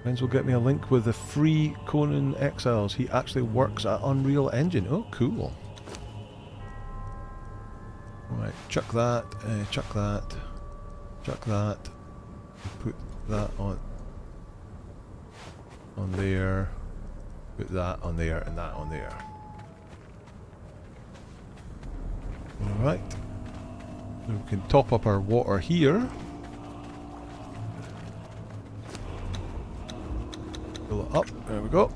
Friends will get me a link with the free Conan Exiles. He actually works at Unreal Engine. Oh, cool. Right, chuck that, chuck that, chuck that. Put that on there. Put that on there and that on there. Alright. So we can top up our water here. Fill it up. There we go.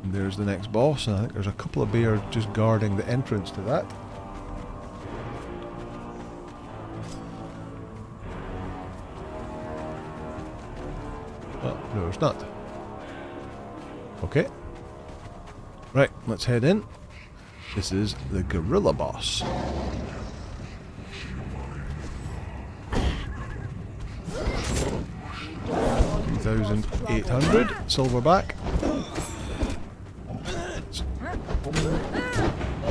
And there's the next boss, and I think there's a couple of bears just guarding the entrance to that. Oh, no, there's not. Okay. Right, let's head in. This is the gorilla boss. $3,800 silverback. Let's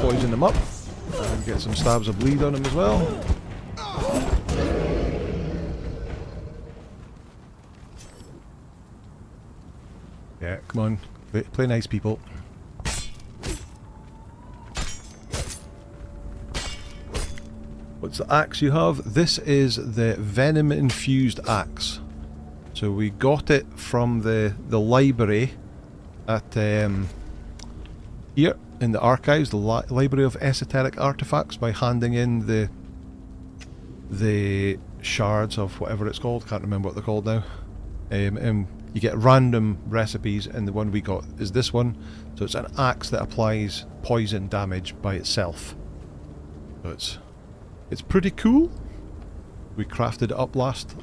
poison him up. And get some stabs of bleed on him as well. Yeah, come on. Play nice, people. What's the axe you have? This is the venom infused axe. So we got it from the library at here in the archives, the library of esoteric artifacts, by handing in the shards of whatever it's called. Can't remember what they're called now. You get random recipes, and the one we got is this one. So it's an axe that applies poison damage by itself. So it's pretty cool. We crafted it up last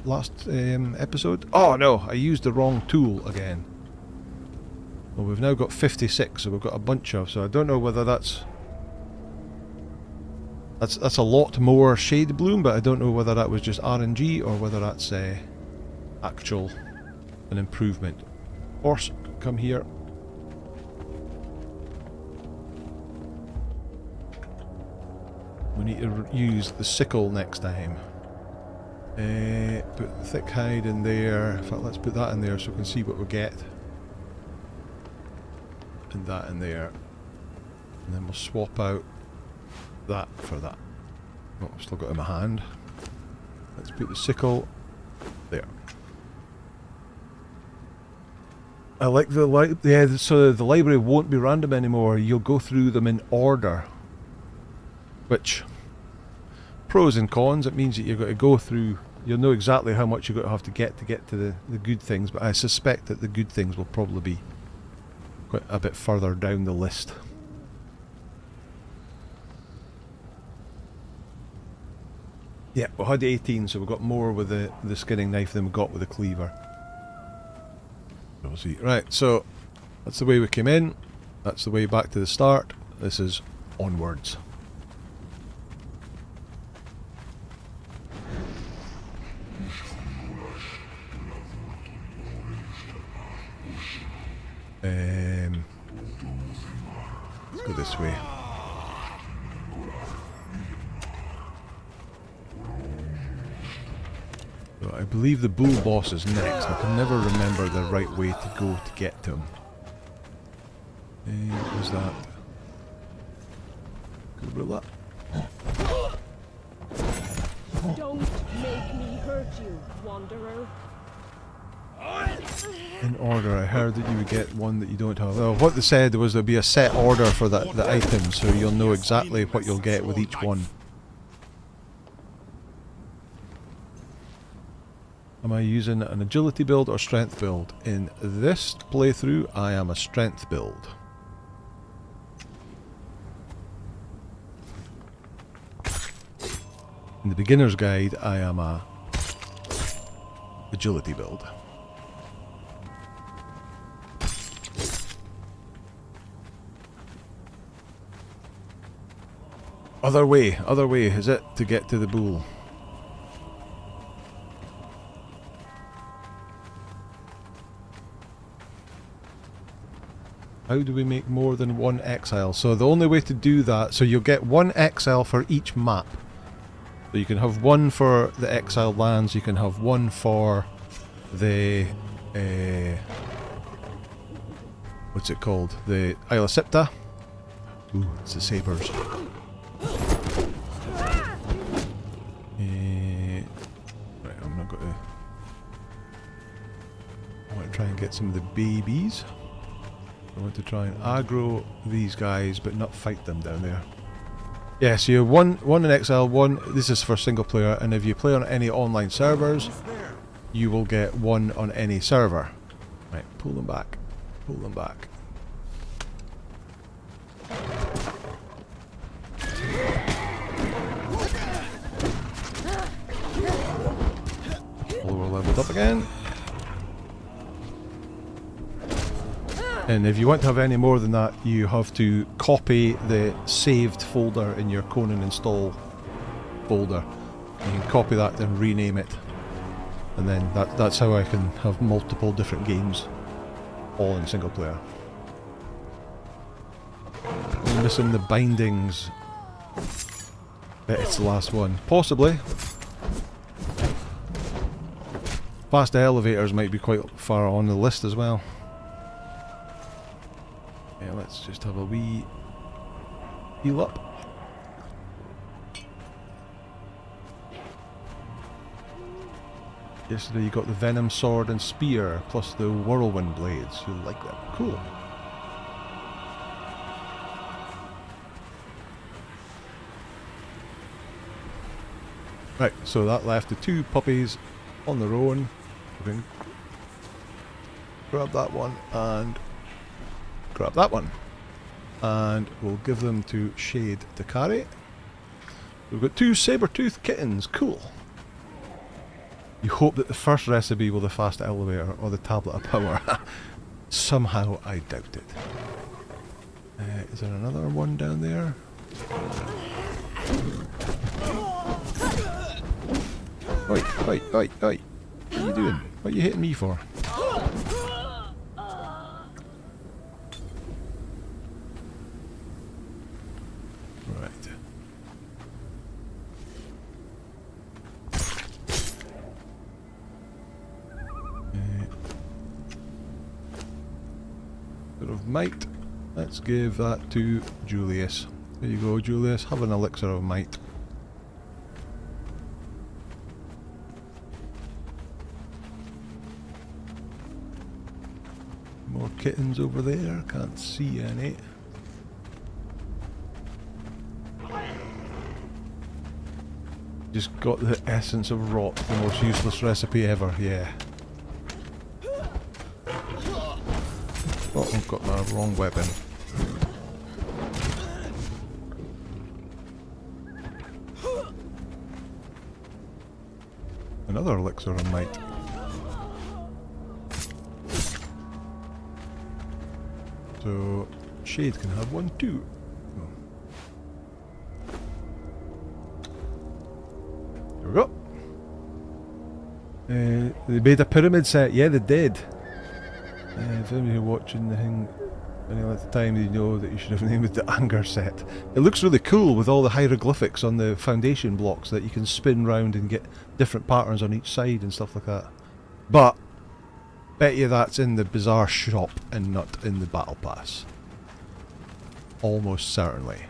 episode. Oh no, I used the wrong tool again. Well, we've now got 56, so we've got a bunch of. So I don't know whether that's a lot more shade bloom, but I don't know whether that was just RNG or whether that's actual. An improvement. Horse, come here. We need to use the sickle next time. Put thick hide in there. In fact, let's put that in there so we can see what we get. And that in there. And then we'll swap out that for that. Oh, I've still got it in my hand. Let's put the sickle there. I like so the library won't be random anymore. You'll go through them in order. Which, pros and cons, it means that you've got to go through, you'll know exactly how much you're going to have to get to the good things, but I suspect that the good things will probably be quite a bit further down the list. Yeah, we had 18, so we've got more with the skinning knife than we got with the cleaver. We'll see. Right, so that's the way we came in. That's the way back to the start. This is onwards. Let's go this way. So I believe the bull boss is next. I can never remember the right way to go to get to him. What was that? Gorilla. Don't make me hurt you, wanderer. In order, I heard that you would get one that you don't have. Well, what they said was there'd be a set order for the items, so you'll know exactly what you'll get with each one. Am I using an agility build or strength build? In this playthrough, I am a strength build. In the beginner's guide, I am a agility build. Other way is it to get to the bull? How do we make more than one exile? So the only way to do that, so you'll get one exile for each map. So you can have one for the exiled lands, you can have one for the what's it called? The Isla Sipta. Ooh, it's the sabers. Right, I'm not going to. I want to try and get some of the babies. I want to try and aggro these guys, but not fight them down there. Yeah, so you have one in exile, one. This is for single player, and if you play on any online servers, you will get one on any server. Right, pull them back. Pull them back. All were leveled up again. And if you want to have any more than that, you have to copy the saved folder in your Conan install folder. You can copy that and rename it. And then that's how I can have multiple different games, all in single player. I'm missing the bindings. Bet it's the last one. Possibly. Fast elevators might be quite far on the list as well. Yeah, let's just have a wee heal up. Yesterday you got the Venom Sword and Spear, plus the Whirlwind Blades. You like them? Cool. Right, so that left the two puppies on their own. We can grab that one and grab that one. And we'll give them to Shade to carry. We've got two saber-toothed kittens. Cool. You hope that the first recipe will the fast elevator or the tablet of power. Somehow I doubt it. Is there another one down there? Oi, oi, oi, oi. What are you doing? What are you hitting me for? Right. Bit of might. Let's give that to Julius. There you go, Julius. Have an elixir of might. More kittens over there. Can't see any. Just got the essence of rot, the most useless recipe ever, yeah. Oh, I've got my wrong weapon. Another elixir of might. So, Shade can have one too. There we go. They made a pyramid set. Yeah, they did. If any of you are watching the thing any length of time, you know that you should have named it the Anger set. It looks really cool with all the hieroglyphics on the foundation blocks that you can spin round and get different patterns on each side and stuff like that. But bet you that's in the Bazaar shop and not in the Battle Pass. Almost certainly.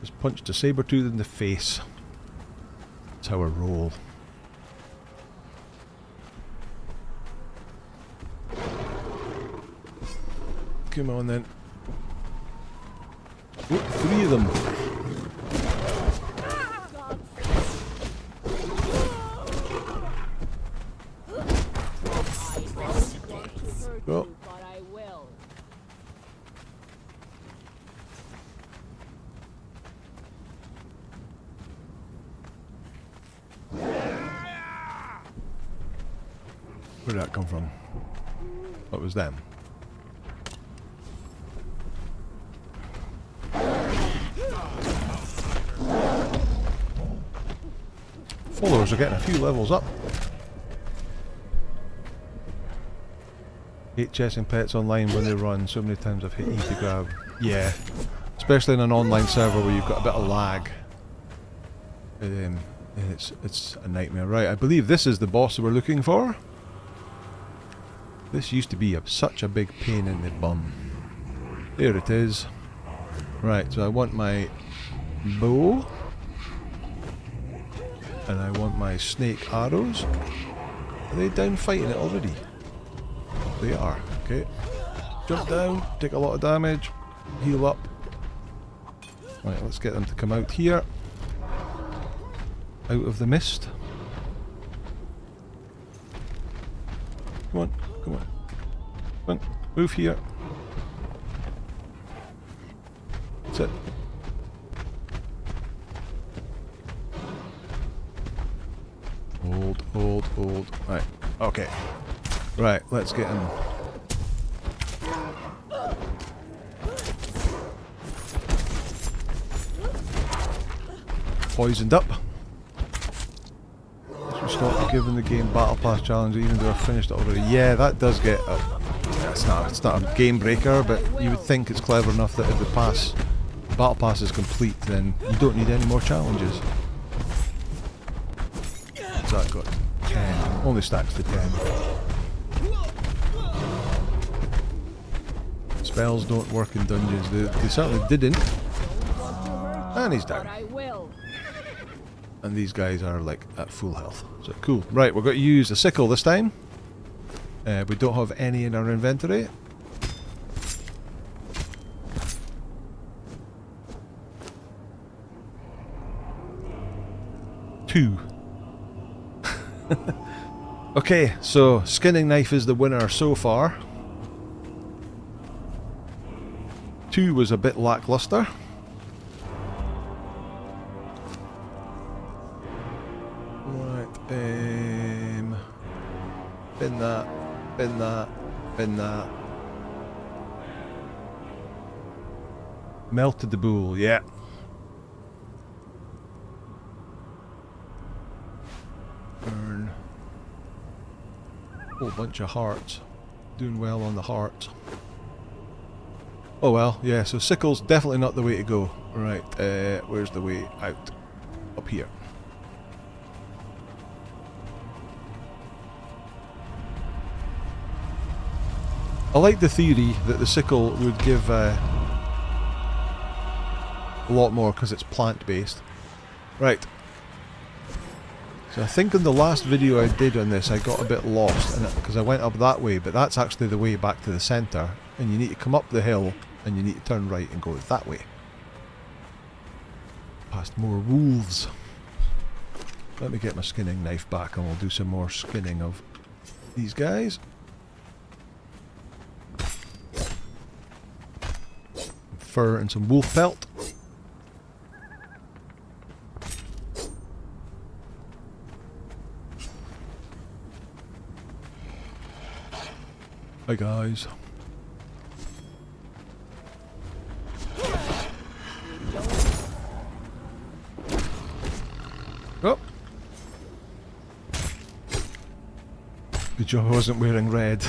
Just punched a saber-tooth in the face. That's how I roll. Come on then. Oh, 3 of them. Go. But I will. Where did that come from? What was them? Followers are getting a few levels up. 8 chasing pets online when they run. So many times I've hit E to grab. Yeah. Especially in an online server where you've got a bit of lag. It's a nightmare. Right, I believe this is the boss that we're looking for. This used to be such a big pain in the bum. There it is. Right, so I want my bow. And I want my snake arrows. Are they down fighting it already? They are. Okay. Jump down, take a lot of damage, heal up. Right, let's get them to come out here. Out of the mist. Come on, come on. Come on, move here. That's it. Hold. Right, okay. Right, let's get him. Poisoned up. Let's stop giving the game Battle Pass challenge even though I've finished it already. Yeah, that does get a... It's not a game breaker, but you would think it's clever enough that if the Battle Pass is complete, then you don't need any more challenges. So I've got 10. Only stacks to 10. Spells don't work in dungeons. They certainly didn't. And he's down. And these guys are like at full health. So cool. Right, we're going to use a sickle this time. We don't have any in our inventory. Two. Okay, so skinning knife is the winner so far. 2 was a bit lackluster. Right, bin that. Melted the bull, yeah. Burn. Whole bunch of hearts. Doing well on the hearts. Oh well, yeah, so sickle's definitely not the way to go. Right, where's the way out? Up here. I like the theory that the sickle would give a lot more because it's plant-based. Right. So I think in the last video I did on this I got a bit lost because I went up that way, but that's actually the way back to the centre, and you need to come up the hill and you need to turn right and go that way. Past more wolves. Let me get my skinning knife back and we'll do some more skinning of these guys. Fur and some wolf pelt. Hi guys. Oh. Good job I wasn't wearing red.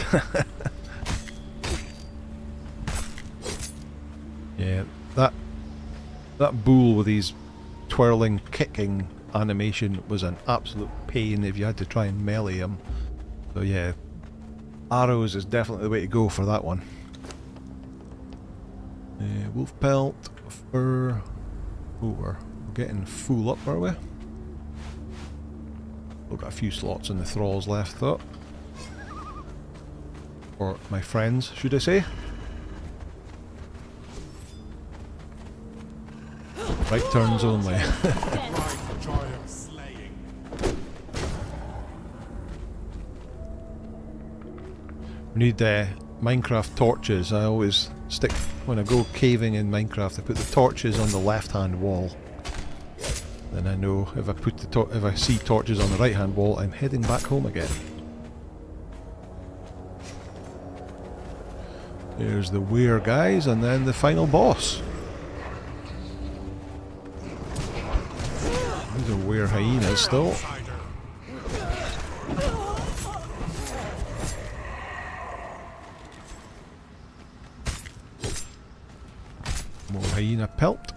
Yeah, that bull with his twirling, kicking animation was an absolute pain if you had to try and melee him. So yeah, arrows is definitely the way to go for that one. Wolf pelt, fur. Oh, we're getting full up, are we? We've got a few slots in the thralls left though. Or my friends, should I say. Right turns only. We need Minecraft torches. I always stick, when I go caving in Minecraft, I put the torches on the left hand wall. Then I know if if I see torches on the right hand wall, I'm heading back home again. There's the were guys, and then the final boss. These are were hyenas still. More hyena pelt.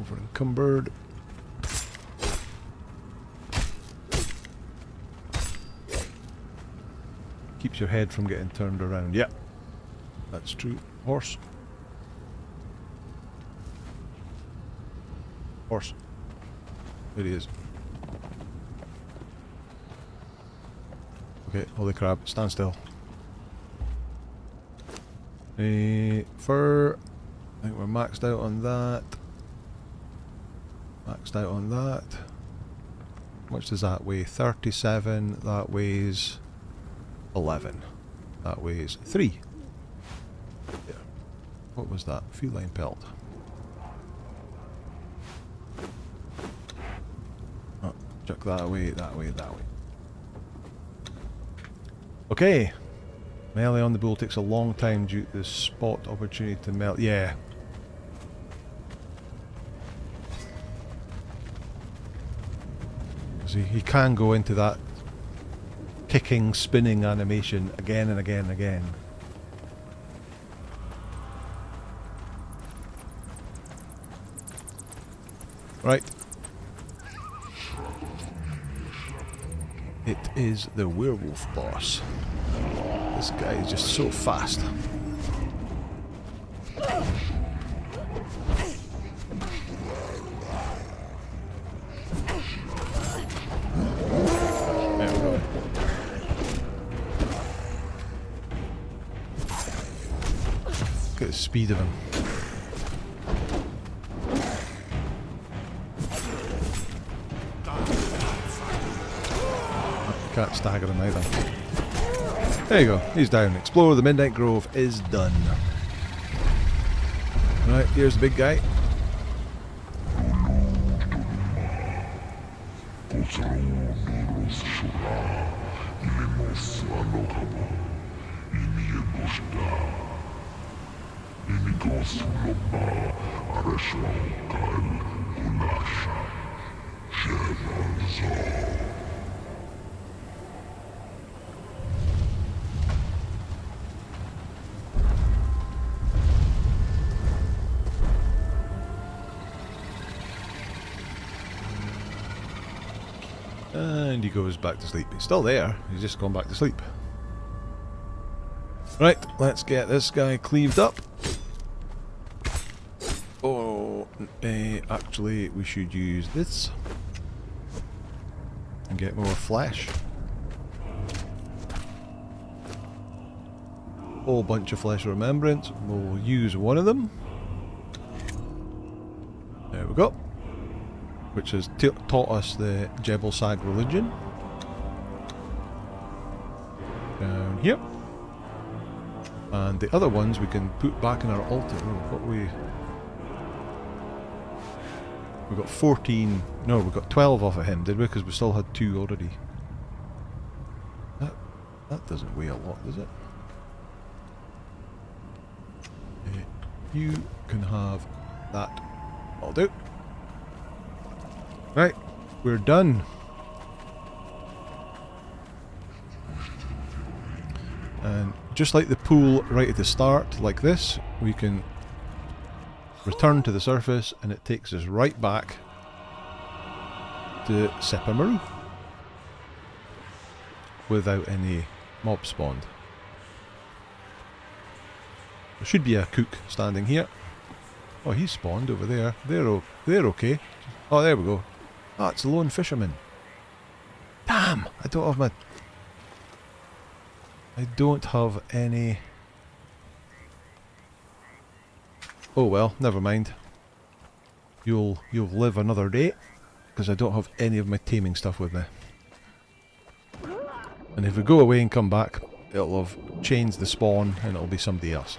Over encumbered. Keeps your head from getting turned around. Yeah, that's true. Horse. Horse. There he is. Okay, holy crap, stand still. Fur. I think we're maxed out on that. Maxed out on that. How much does that weigh? 37. That weighs 11. That weighs 3. Yeah. What was that? Feline pelt. Oh, chuck that away, that way, that way. Okay. Melee on the bull takes a long time due to the spot opportunity to melt. Yeah. So he can go into that kicking, spinning animation again and again and again. Right. It is the werewolf boss. This guy is just so fast. There we go. Look at the speed of him. Can't stagger him either. There you go, he's down. Explore the Midnight Grove is done. Right, here's the big guy. And he goes back to sleep. He's still there, he's just gone back to sleep. Right, let's get this guy cleaved up. Oh, actually we should use this. And get more flesh. Whole bunch of flesh remembrance. We'll use one of them. There we go. Which has taught us the Jebel Sag religion. Down here. And the other ones we can put back in our altar. Oh, we got 14. No, we got 12 off of him, did we? Because we still had 2 already. That doesn't weigh a lot, does it? You can have that. I'll do. Right, we're done. And just like the pool right at the start, like this, we can return to the surface and it takes us right back to Sepamaru without any mob spawned. There should be a cook standing here. Oh, he spawned over there. They're okay. Oh, there we go. Ah, it's a lone fisherman. Damn! I don't have any... Oh well, never mind. You'll live another day, because I don't have any of my taming stuff with me. And if we go away and come back, it'll have changed the spawn and it'll be somebody else.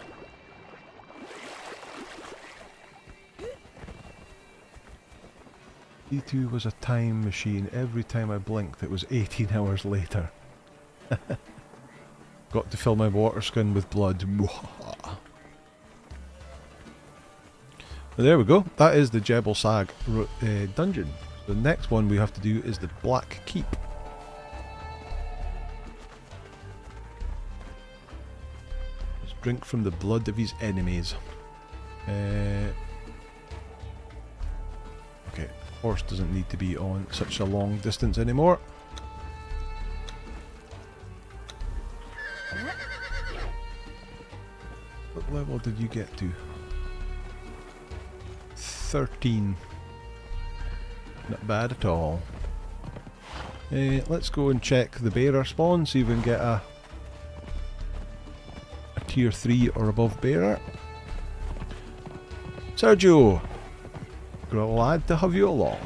D2 was a time machine. Every time I blinked it was 18 hours later. Got to fill my water skin with blood. There we go. That is the Jebel Sag dungeon. The next one we have to do is the Black Keep. Let's drink from the blood of his enemies. Okay, horse doesn't need to be on such a long distance anymore. What level did you get to? 13. Not bad at all. Let's go and check the bearer spawn, see if we can get a tier 3 or above bearer. Sergio! Glad to have you along.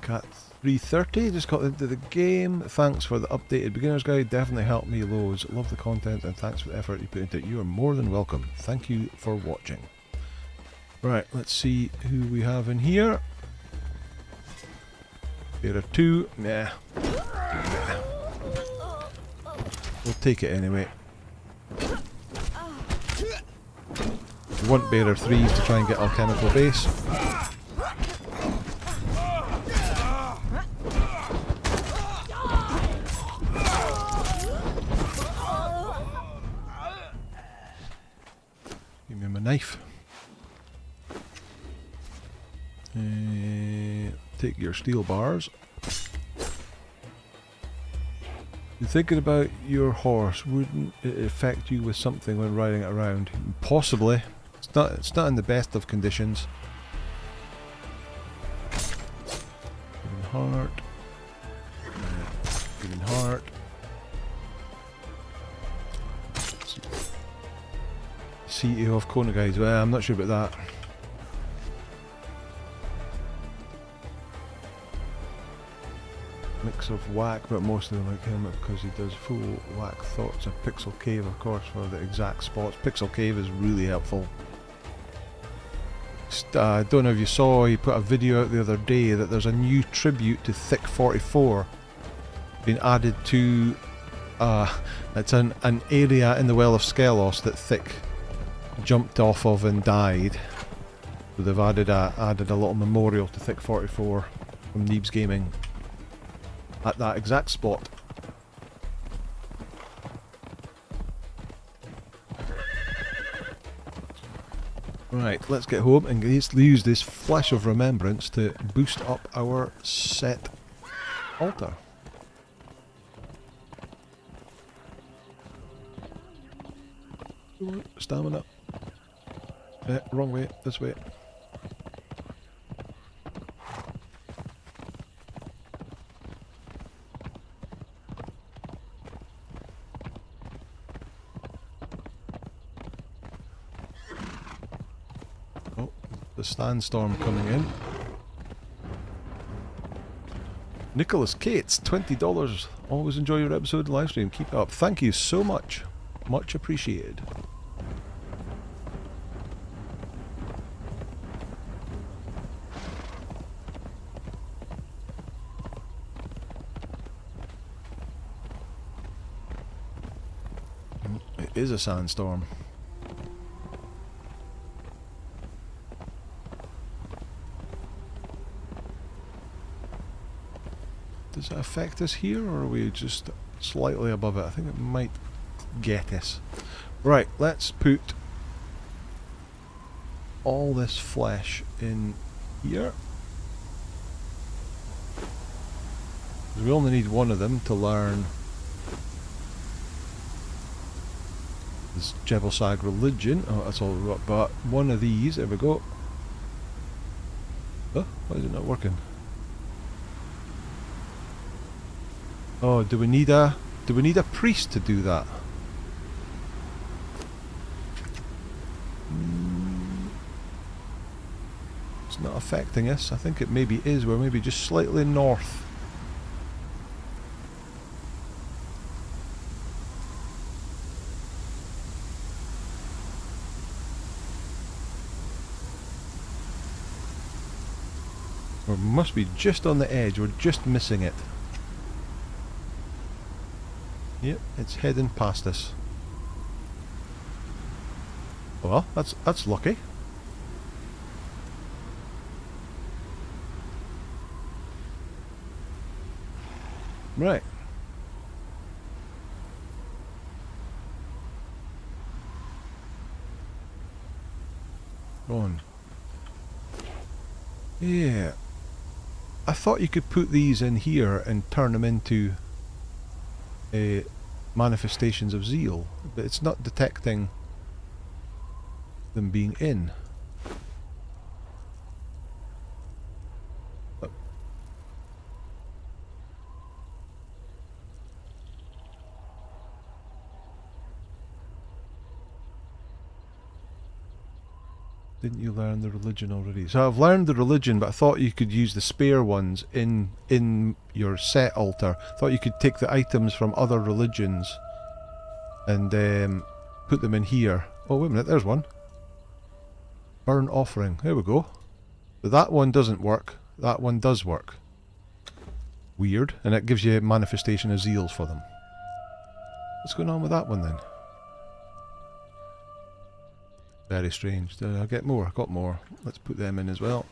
Cat 330 just got into the game. Thanks for the updated beginner's guide. Definitely helped me loads. Love the content and thanks for the effort you put into it. You are more than welcome. Thank you for watching. Right, let's see who we have in here. There are 2. Nah. We'll take it anyway. We want bearer 3s to try and get alchemical base. Give me my knife. Take your steel bars. You're thinking about your horse. Wouldn't it affect you with something when riding it around? Possibly. It's not in the best of conditions. Given heart. Given heart. CEO of Conan Exiles. Well, I'm not sure about that. Mix of whack, but most of them like him because he does full whack thoughts of Pixel Cave, of course, for the exact spots. Pixel Cave is really helpful. I don't know if you saw, he put a video out the other day that there's a new tribute to Thick 44 being added to it's an area in the Well of Skelos that Thick jumped off of and died. So they've added a little memorial to Thick 44 from Neebs Gaming at that exact spot. Right, let's get home and use this flash of remembrance to boost up our set altar. Stamina. Wrong way, this way. Oh, the sandstorm coming in. Nicholas Cates, $20. Always enjoy your episode and live stream. Keep it up. Thank you so much. Much appreciated. It is a sandstorm. Does that affect us here, or are we just slightly above it? I think it might get us. Right, let's put all this flesh in here. We only need one of them to learn this Jebelsag religion. Oh, that's all we've got. But one of these, there we go. Oh, why is it not working? Oh, do we need a priest to do that? It's not affecting us. I think it maybe is. We're maybe just slightly north. We must be just on the edge. We're just missing it. Yep, it's heading past us. Well, that's lucky. Right. Go on. Yeah. I thought you could put these in here and turn them into manifestations of zeal, but it's not detecting them being in. Oh. Didn't you learn the religion already? So I've learned the religion, but I thought you could use the spare ones in your set altar. Thought you could take the items from other religions and put them in here. Oh, wait a minute, there's one. Burn offering. There we go. But that one doesn't work. That one does work. Weird. And it gives you a manifestation of zeals for them. What's going on with that one then? Very strange. Did I get more? I got more. Let's put them in as well.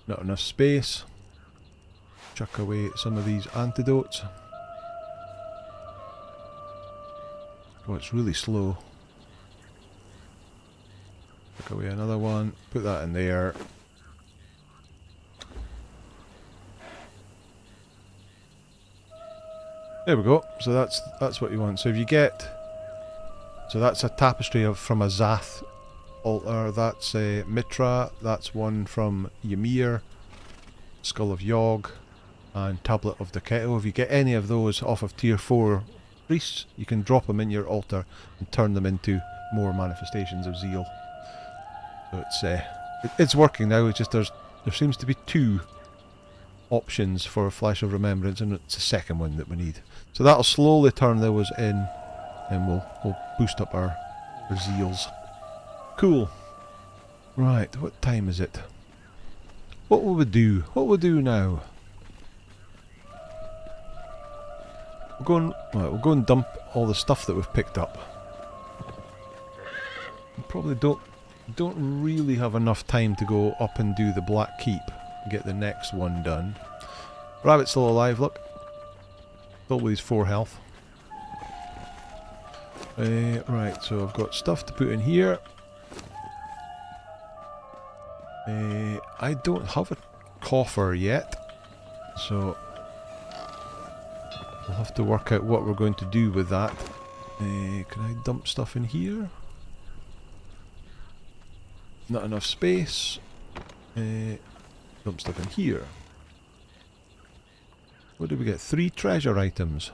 Not enough space. Chuck away some of these antidotes. Oh, it's really slow. Chuck away another one. Put that in there. There we go. So that's what you want. So if you get... So that's a tapestry from a Zath altar. That's a Mitra. That's one from Ymir. Skull of Yogg. And Tablet of the Kettle. If you get any of those off of tier 4 priests, you can drop them in your altar and turn them into more manifestations of zeal. So it's working now. It's just there seems to be 2 options for Flash of Remembrance, and it's the second one that we need. So that'll slowly turn those in, and we'll boost up our zeals. Cool. Right, what time is it? What will we do? What will we do now? We'll go and dump all the stuff that we've picked up. We probably don't really have enough time to go up and do the Black Keep and get the next one done. Rabbit's still alive, look. Still with his 4 health. Right, so I've got stuff to put in here. I don't have a coffer yet, so we'll have to work out what we're going to do with that. Can I dump stuff in here? Not enough space. Dump stuff in here. What did we get? 3 treasure items.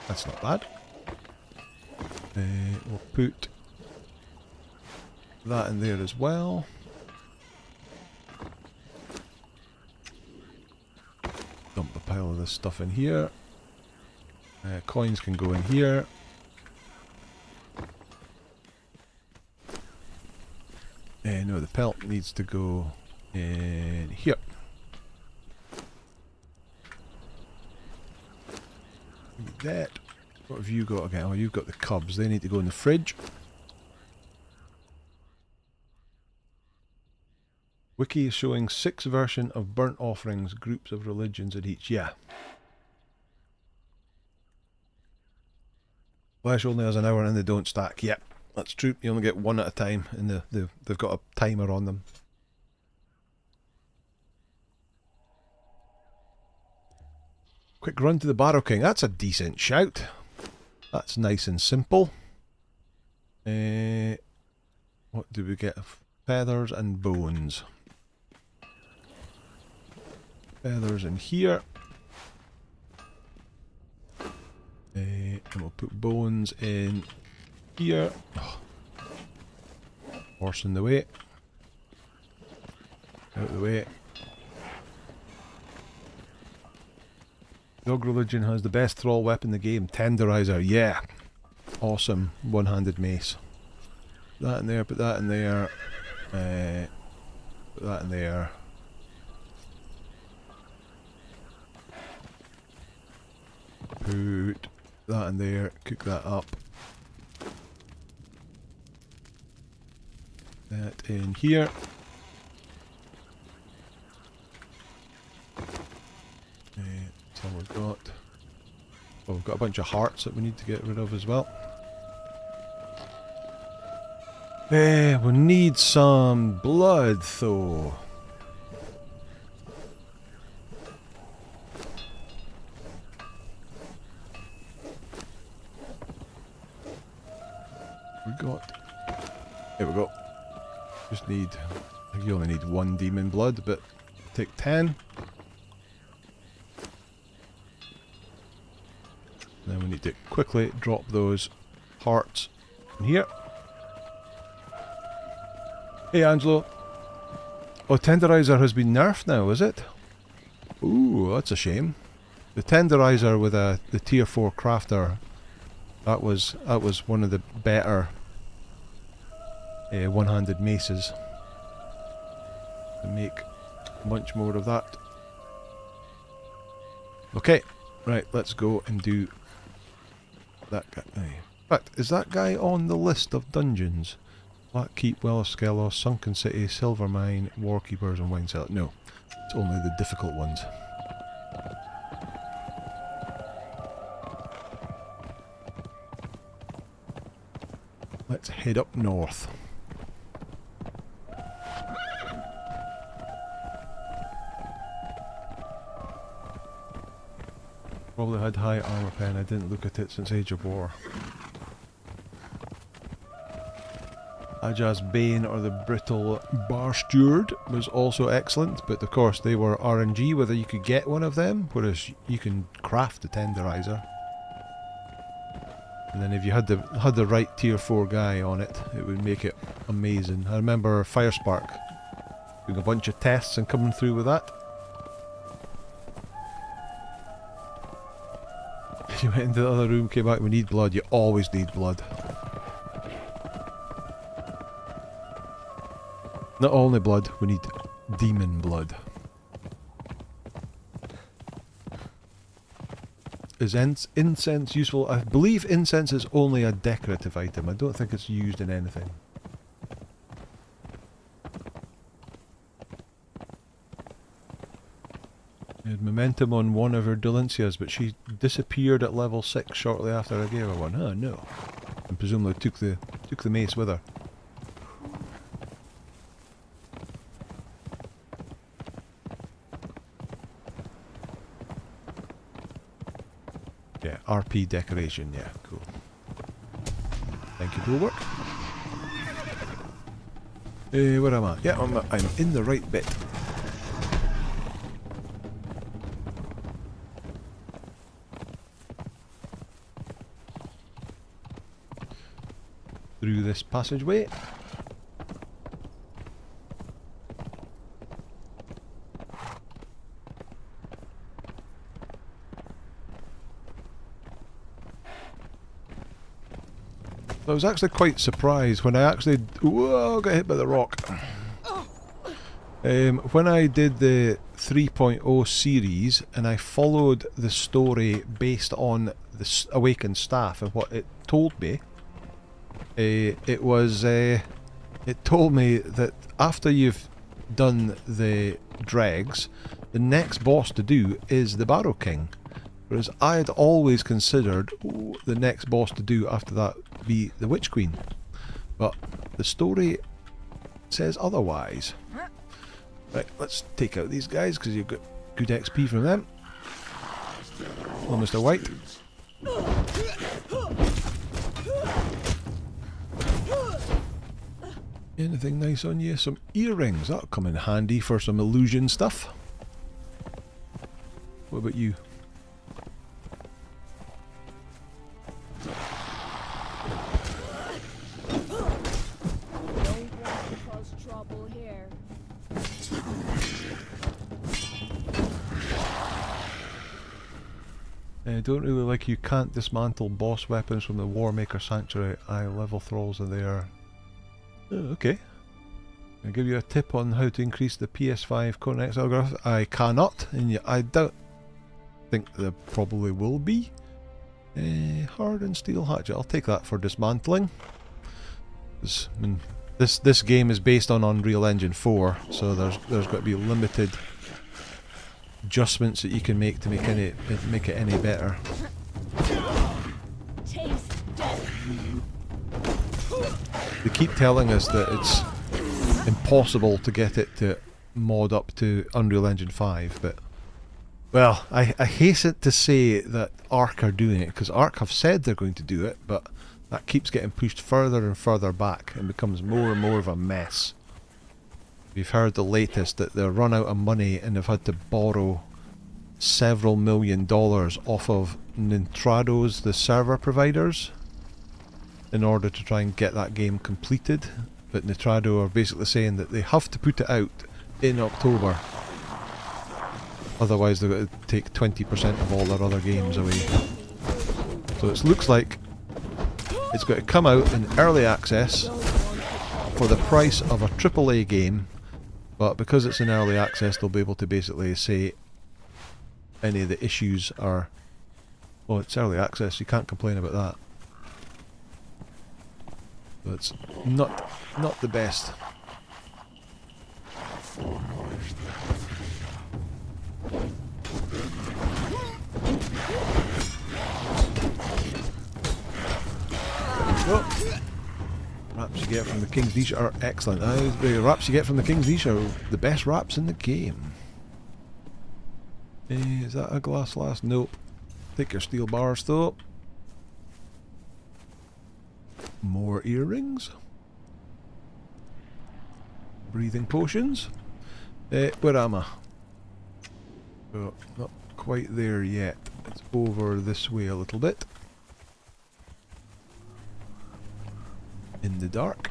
That's not bad. We'll put that in there as well. Dump a pile of this stuff in here. Coins can go in here. No, the pelt needs to go in here. That. What have you got again? Oh, you've got the cubs. They need to go in the fridge. Wiki is showing 6 version of burnt offerings, groups of religions at each. Yeah. Flesh only has an hour and they don't stack. Yep, that's true. You only get 1 at a time, and they've got a timer on them. Quick run to the Barrow King. That's a decent shout. That's nice and simple. What do we get? Feathers and bones. Feathers in here. And we'll put bones in here. Oh. Horse in the way. Out of the way. Dog Religion has the best thrall weapon in the game. Tenderizer, yeah. Awesome one-handed mace. Put that in there, put that in there. Put that in there. Put that in there, cook that up. That in here. That's all we've got. Oh, we've got a bunch of hearts that we need to get rid of as well. We need some blood though. We got... Here we go. Just need... I think you only need 1 demon blood, but take 10. Then we need to quickly drop those hearts in here. Hey Angelo. Oh, Tenderizer has been nerfed now, is it? Ooh, that's a shame. The Tenderizer with the tier 4 crafter, that was one of the better one-handed maces. To make much more of that. Okay, right, let's go and do that guy. In fact, is that guy on the list of dungeons? Black Keep, Well of Skelos, Sunken City, Silver Mine, Warkeepers and Wine Cellar. No, it's only the difficult ones. Let's head up north. Probably had high armor pen, I didn't look at it since Age of War. Ajah's Bane or the Brittle Bar Steward was also excellent, but of course they were RNG whether you could get one of them, whereas you can craft the Tenderizer. And then if you had the right tier 4 guy on it, it would make it amazing. I remember Firespark doing a bunch of tests and coming through with that. You went into the other room, came back, we need blood. You always need blood. Not only blood, we need demon blood. Is incense useful? I believe incense is only a decorative item. I don't think it's used in anything. I had momentum on one of her Delincias, but she disappeared at level 6 shortly after I gave her one. Oh no. And presumably took the mace with her. Yeah, RP decoration, yeah, cool. Thank you, Bulwark. Where am I? Yeah, I'm in the right bit. Through this passageway. I was actually quite surprised when I actually... Whoa, got hit by the rock. When I did the 3.0 series and I followed the story based on the Awakened Staff and what it told me, it told me that after you've done the dregs, the next boss to do is the Barrow King. Whereas I had always considered the next boss to do after that be the Witch Queen. But the story says otherwise. Right, let's take out these guys because you've got good XP from them. Hello, Mr. White. Anything nice on you? Some earrings. That'll come in handy for some illusion stuff. What about you? Don't want to cause trouble here. I don't really like you can't dismantle boss weapons from the Warmaker Sanctuary. Eye level thralls are there. Oh, okay. I'll give you a tip on how to increase the PS5 Conan Exiles graphics. I cannot, and I don't think there probably will be. Hardened steel hatchet. I'll take that for dismantling. This game is based on Unreal Engine 4, so there's got to be limited adjustments that you can make to make it any better. Taste death. They keep telling us that it's impossible to get it to mod up to Unreal Engine 5, but well, I hasten to say that Ark are doing it, because Ark have said they're going to do it, but that keeps getting pushed further and further back and becomes more and more of a mess. We've heard the latest that they've run out of money and they've had to borrow several $1 million off of Nintrados, the server providers, in order to try and get that game completed. But Nitrado are basically saying that they have to put it out in October. Otherwise they're going to take 20% of all their other games away. So it looks like it's going to come out in early access for the price of a AAA game, but because it's in early access they'll be able to basically say any of the issues are, well, it's early access, you can't complain about that. So it's not the best. Oh. Raps you get from the King's Niche are excellent. The raps you get from the King's Niche are the best raps in the game. Is that a glass lass? Nope. Take your steel bars though. More earrings. Breathing potions. Where am I? Oh, not quite there yet. It's over this way a little bit. In the dark.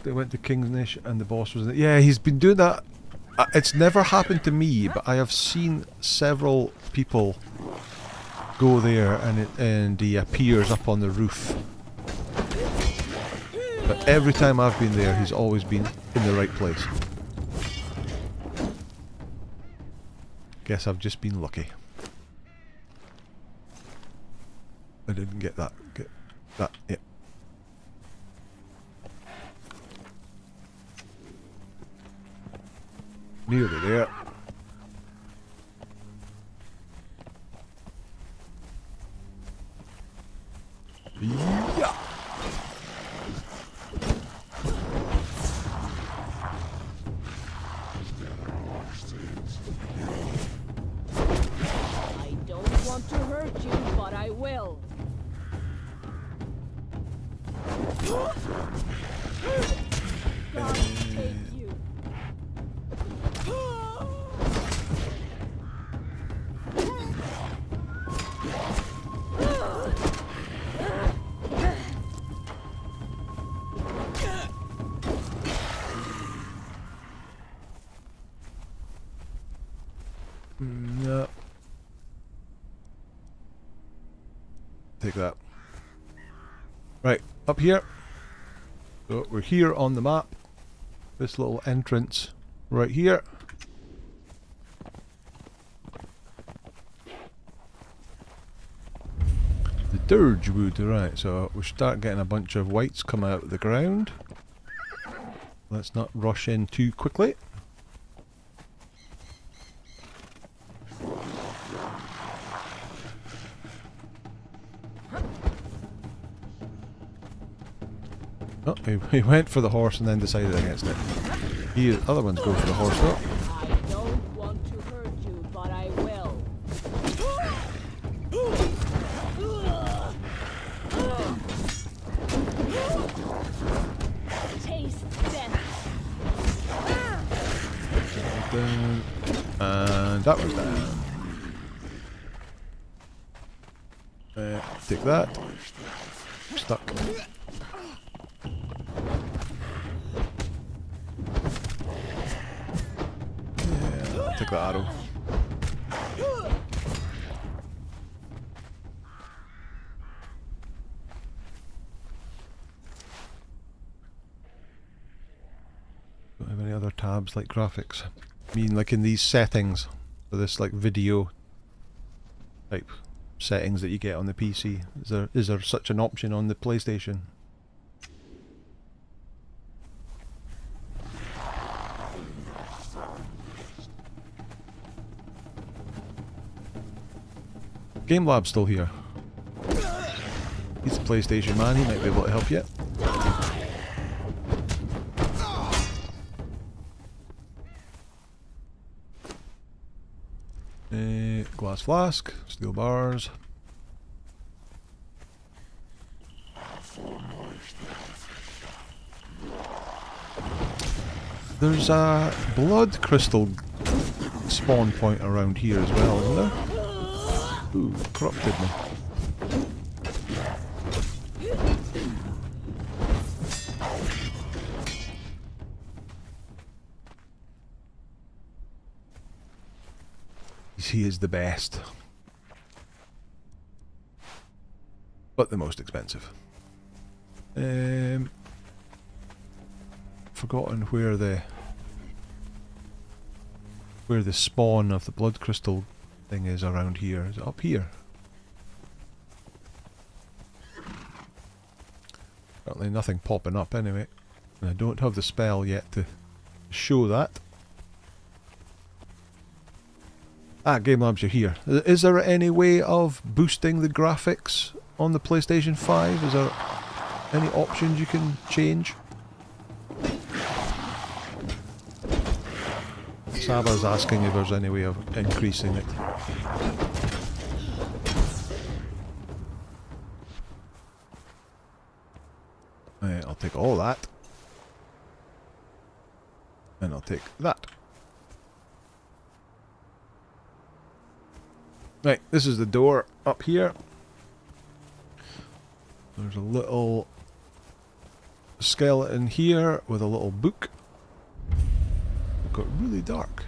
They went to King's Niche and the boss was in it. Yeah, he's been doing that. It's never happened to me, but I have seen several people go there and he appears up on the roof. But every time I've been there, he's always been in the right place. Guess I've just been lucky. I didn't get that. Yeah. Nearly there. Yeah. I don't want to hurt you, but I will. God take you. No. Take that. Right, up here. So we're here on the map. This little entrance right here. The dirge wood, right, so we start getting a bunch of whites come out of the ground. Let's not rush in too quickly. Oh, he went for the horse and then decided against it. The other ones go for the horse though. I don't want to hurt you, but I will. Taste death. Down. And that was down. Take that. Stuck. Yeah, take the arrow. Don't have any other tabs like graphics. I mean, like in these settings, for this like video type settings that you get on the PC. Is there such an option on the PlayStation? Game Lab's still here. He's a PlayStation man, he might be able to help you. Glass flask, steel bars. There's a blood crystal spawn point around here as well, isn't there? Ooh, corrupted me. He is the best. But the most expensive. Forgotten where the spawn of the blood crystal thing is around here. Is it up here? Apparently nothing popping up anyway. And I don't have the spell yet to show that. Ah, Game Labs, you're here. Is there any way of boosting the graphics on the PlayStation 5? Is there any options you can change? Saba's asking if there's any way of increasing it. I'll take all that. And I'll take that. Right, this is the door up here. There's a little skeleton here with a little book. It got really dark.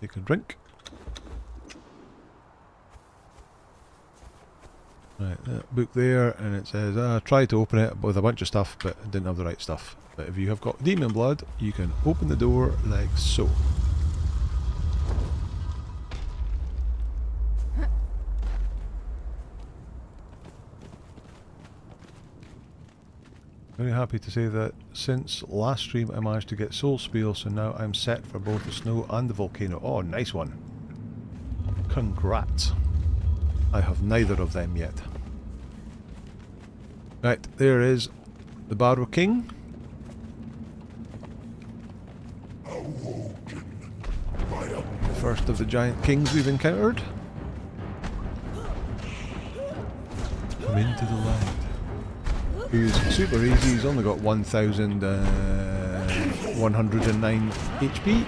Take a drink. Right, that book there, and it says, I tried to open it with a bunch of stuff, but it didn't have the right stuff. But if you have got demon blood, you can open the door like so. Very happy to say that since last stream I managed to get Soul Spear, so now I'm set for both the snow and the volcano. Oh, nice one. Congrats. I have neither of them yet. Right, there is the Barrow King. The first of the giant kings we've encountered. Come into the light. He's super easy, he's only got 1,109 HP.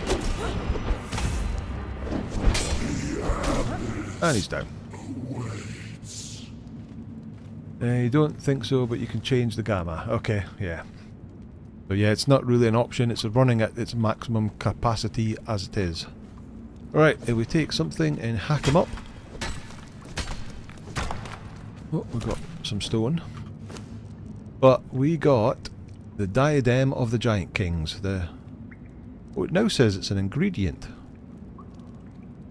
And he's down. You don't think so, but you can change the gamma. Okay, yeah. So yeah, it's not really an option, it's running at its maximum capacity as it is. Alright, if we take something and hack him up. Oh, we've got some stone. But we got the Diadem of the Giant Kings. Oh, it now says it's an ingredient.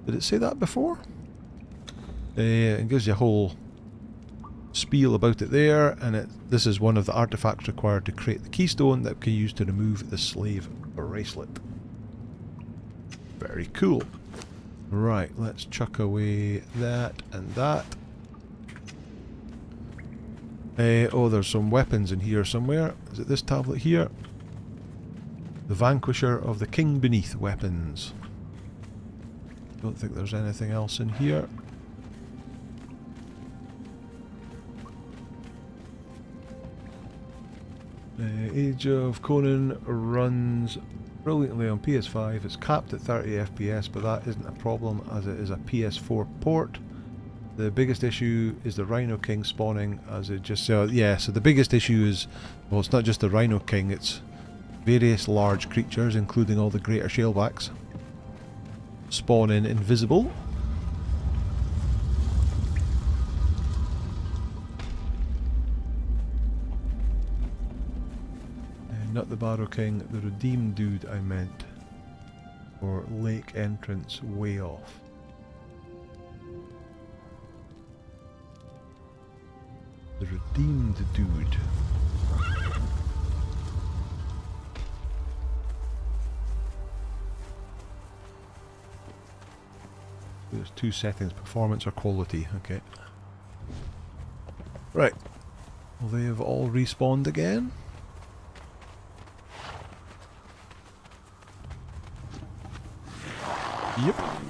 Did it say that before? It gives you a whole spiel about it there, and this is one of the artifacts required to create the keystone that can be used to remove the slave bracelet. Very cool. Right, let's chuck away that and that. Oh, there's some weapons in here somewhere. Is it this tablet here? The Vanquisher of the King Beneath weapons. Don't think there's anything else in here. Age of Conan runs brilliantly on PS5. It's capped at 30 FPS, but that isn't a problem as it is a PS4 port. The biggest issue is the Rhino King spawning, as it just said. Yeah, so the biggest issue is, well, it's not just the Rhino King, it's various large creatures, including all the greater shalebacks, spawning invisible. Not the Barrow King, the Redeemed dude I meant. Or lake entrance way off. The Redeemed dude. There's two settings, performance or quality, okay. Right. Well, they have all respawned again. Yep. Got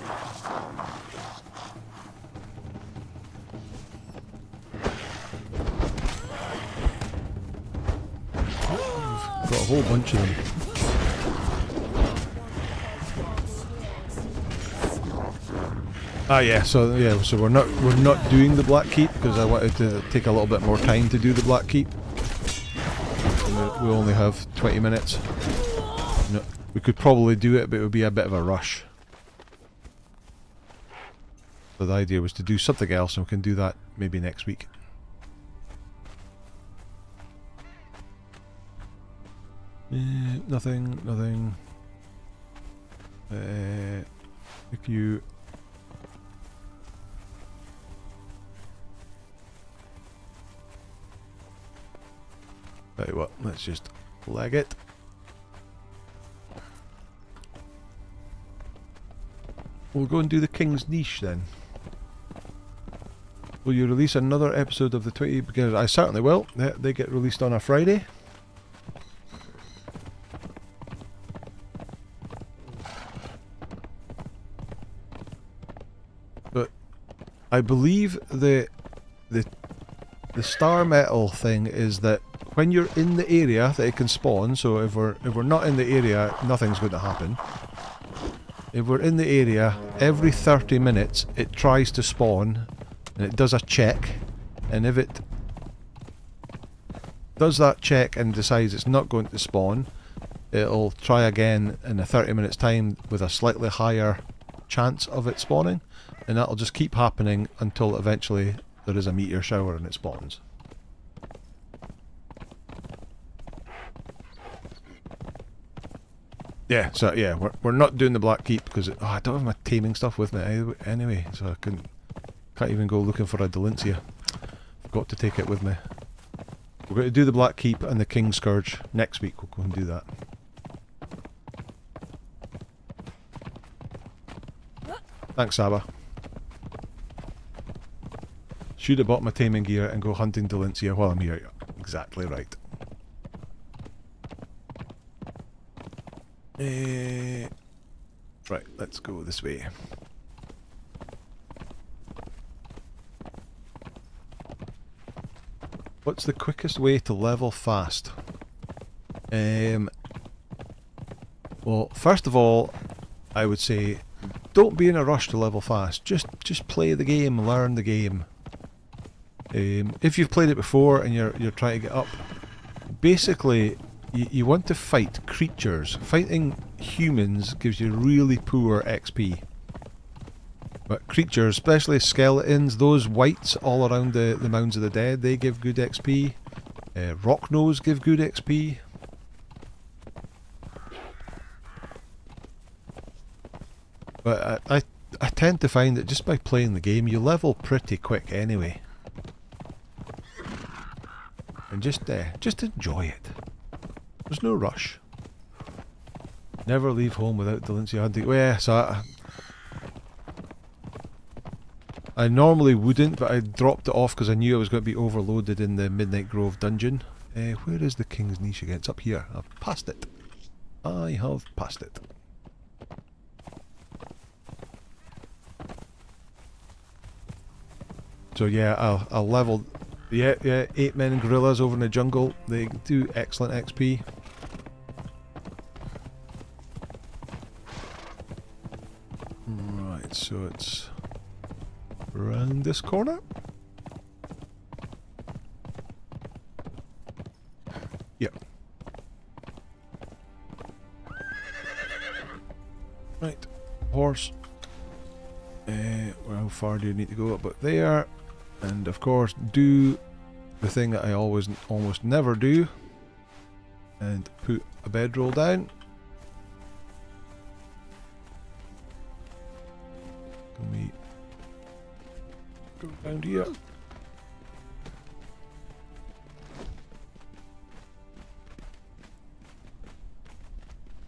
a whole bunch of them. Ah yeah, so we're not doing the Black Keep because I wanted to take a little bit more time to do the Black Keep. And we only have 20 minutes. No, we could probably do it, but it would be a bit of a rush. So the idea was to do something else, and we can do that maybe next week. Nothing. If you... Tell you what, let's just leg it. We'll go and do the King's Niche then. Will you release another episode of the 20? Because I certainly will. They get released on a Friday. But I believe the star metal thing is that when you're in the area that it can spawn, so if we're not in the area, nothing's going to happen. If we're in the area, every 30 minutes it tries to spawn and it does a check, and if it does that check and decides it's not going to spawn, it'll try again in a 30 minutes time with a slightly higher chance of it spawning, and that'll just keep happening until eventually there is a meteor shower and it spawns. Yeah, so yeah, we're not doing the Black Keep because I don't have my taming stuff with me anyway, so I can't even go looking for a Delencia. Forgot to take it with me. We're going to do the Black Keep and the King Scourge next week. We'll go and do that. Thanks, Saba. Should have bought my taming gear and go hunting Delencia while I'm here. Exactly right. Right, let's go this way. What's the quickest way to level fast? Well, first of all, I would say don't be in a rush to level fast. Just play the game, learn the game. If you've played it before and you're trying to get up, basically you want to fight creatures. Fighting humans gives you really poor XP. But creatures, especially skeletons, those whites all around the Mounds of the Dead, they give good XP. Rock Nose give good XP. But I tend to find that just by playing the game, you level pretty quick anyway. And just enjoy it. There's no rush. Never leave home without Delencia hunting. Well, yeah, so I normally wouldn't, but I dropped it off because I knew I was going to be overloaded in the Midnight Grove dungeon. Where is the King's Niche again? It's up here. I've passed it. I have passed it. So yeah, I'll level. Yeah, 8 men and gorillas over in the jungle. They do excellent XP. Right, so it's around this corner. Yep. Right, horse. Well, how far do you need to go? About there. And of course, do the thing that I almost never do, and put a bedroll down. Can we go down here?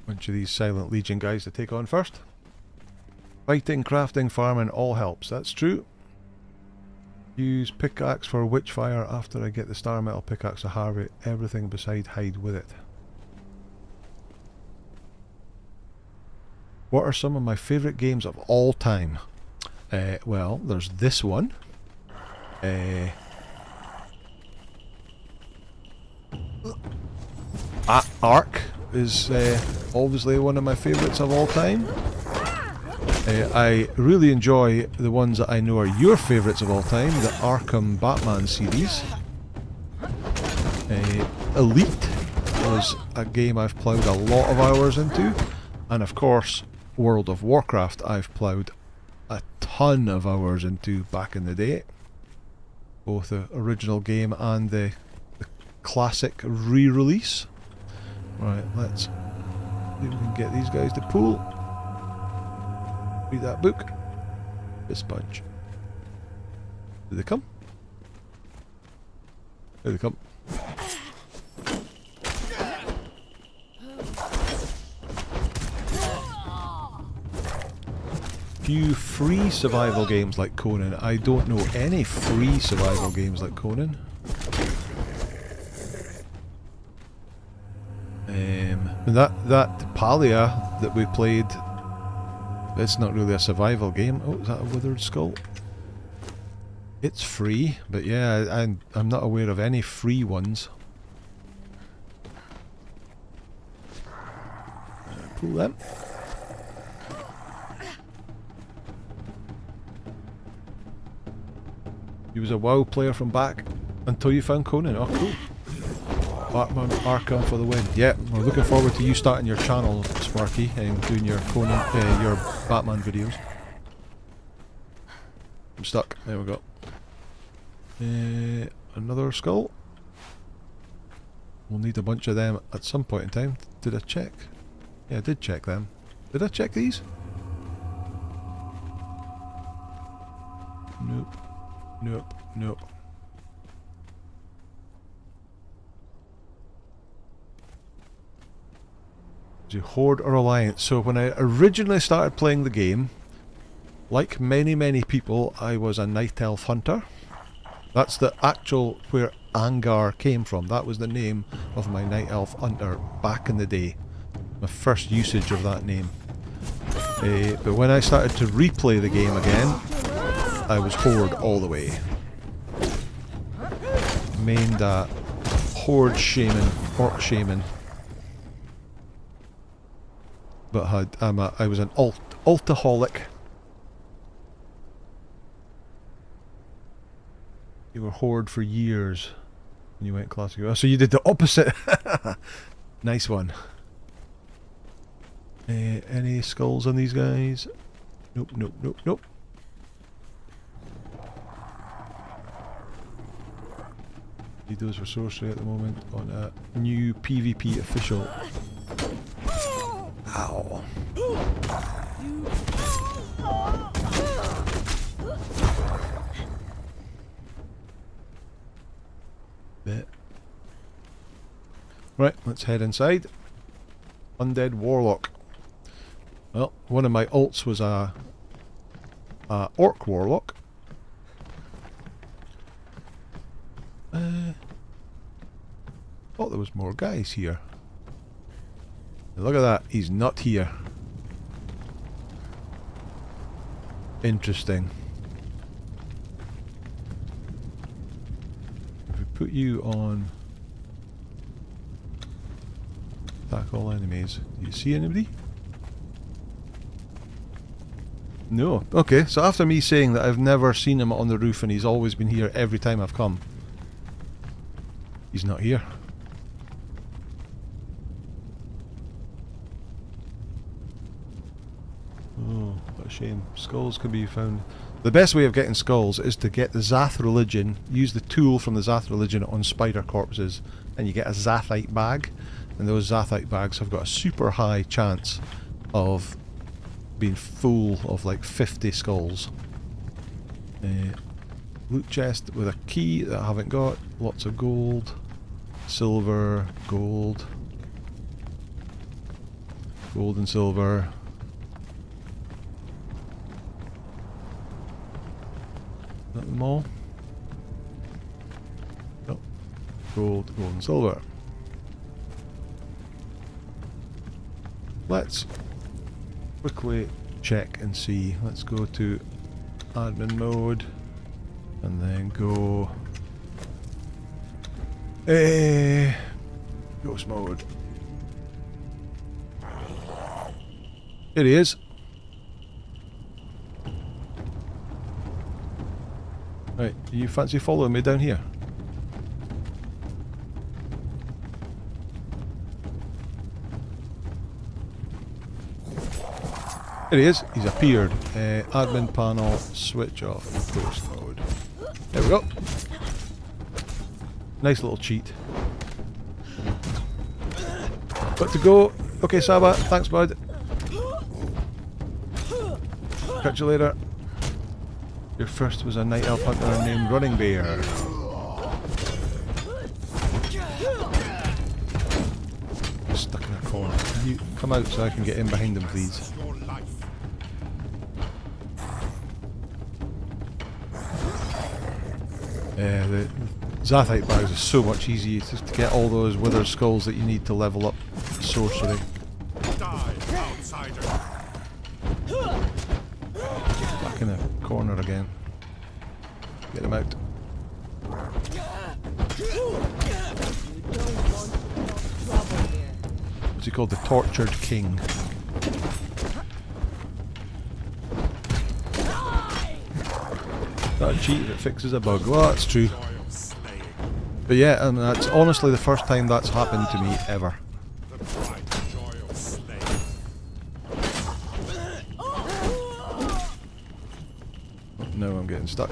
Bunch of these Silent Legion guys to take on first. Fighting, crafting, farming, all helps. That's true. Use pickaxe for witchfire. After I get the star metal pickaxe, I harvest everything beside hide with it. What are some of my favourite games of all time? Well, there's this one. Ark is obviously one of my favourites of all time. I really enjoy the ones that I know are your favourites of all time, the Arkham Batman series. Elite was a game I've ploughed a lot of hours into, and of course World of Warcraft I've ploughed a ton of hours into back in the day. Both the original game and the classic re-release. Right, let's see if we can get these guys to pool. Read that book. This bunch. Do they come? There they come. Few free survival games like Conan. I don't know any free survival games like Conan. And that Palia that we played, it's not really a survival game. Oh, is that a withered skull? It's free, but yeah, I'm not aware of any free ones. Pull them. You was a WoW player from back until you found Conan. Oh, cool. Batman Arkham for the win. Yeah, we're looking forward to you starting your channel, Sparky, and doing your Conan, your Batman videos. I'm stuck. There we go. Another skull. We'll need a bunch of them at some point in time. Did I check? Yeah, I did check them. Did I check these? Nope. Nope. Nope. Horde or Alliance. So when I originally started playing the game, like many people, I was a Night Elf Hunter. That's the actual where Angar came from. That was the name of my Night Elf Hunter back in the day. My first usage of that name. But when I started to replay the game again, I was Horde all the way. Mained a Horde Shaman, Orc Shaman. But I was an altaholic. You were Horde for years when you went classic. Oh, so you did the opposite. Nice one. Any skulls on these guys? Nope, nope, nope, nope. Need those for sorcery at the moment on a new PvP official. Ow. Bit. Right, let's head inside. Undead Warlock. Well, one of my alts was a Orc Warlock. there was more guys here. Look at that, he's not here. Interesting. If we put you on attack all enemies, do you see anybody? No. Okay, so after me saying that I've never seen him on the roof and he's always been here every time I've come, he's not here. Oh, what a shame. Skulls can be found. The best way of getting skulls is to get the Zath religion, use the tool from the Zath religion on spider corpses, and you get a Zathite bag. And those Zathite bags have got a super high chance of being full of like 50 skulls. Loot chest with a key that I haven't got. Lots of gold, silver, gold, gold and silver. Not them all. No. Gold, gold and silver. Let's quickly check and see. Let's go to admin mode and then go ghost mode. Here he is. Right, you fancy following me down here? There he is, he's appeared. Admin panel, switch off ghost mode. There we go. Nice little cheat. Got to go. Okay, Saba, thanks bud. Catch you later. Your first was a night elf hunter named Running Bear. Stuck in a corner. Can you come out so I can get in behind him, please? The Zathite bags are so much easier to get all those wither skulls that you need to level up sorcery. Die, outsider. Back in the corner again. Get him out. What's he called? The Tortured King. That cheat that fixes a bug. Well, that's true. But yeah, and that's honestly the first time that's happened to me ever. No, I'm getting stuck.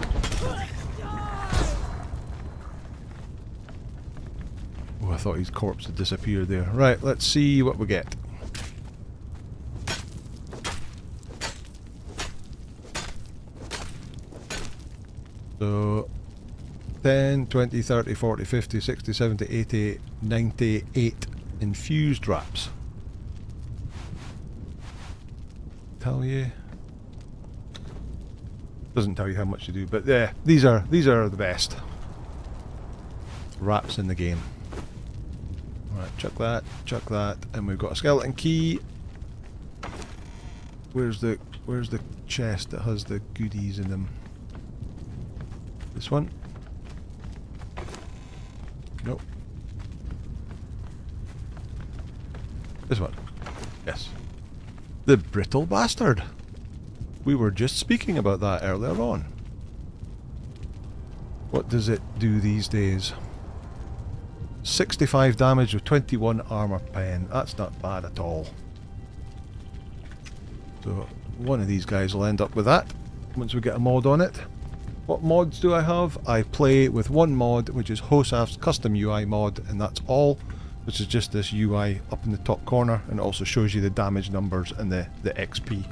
Oh, I thought his corpse had disappeared there. Right, let's see what we get. So 10, 20, 30, 40, 50, 60, 70, 80, 98 infused wraps. Tell you? Doesn't tell you how much to do, but yeah, these are the best wraps in the game. Alright, chuck that, and we've got a skeleton key. Where's the chest that has the goodies in them? This one? Nope. This one? Yes. The brittle bastard! We were just speaking about that earlier on. What does it do these days? 65 damage with 21 armor pen. That's not bad at all. So one of these guys will end up with that once we get a mod on it. What mods do I have? I play with one mod, which is Hosaf's custom UI mod, and that's all, which is just this UI up in the top corner, and it also shows you the damage numbers and the XP.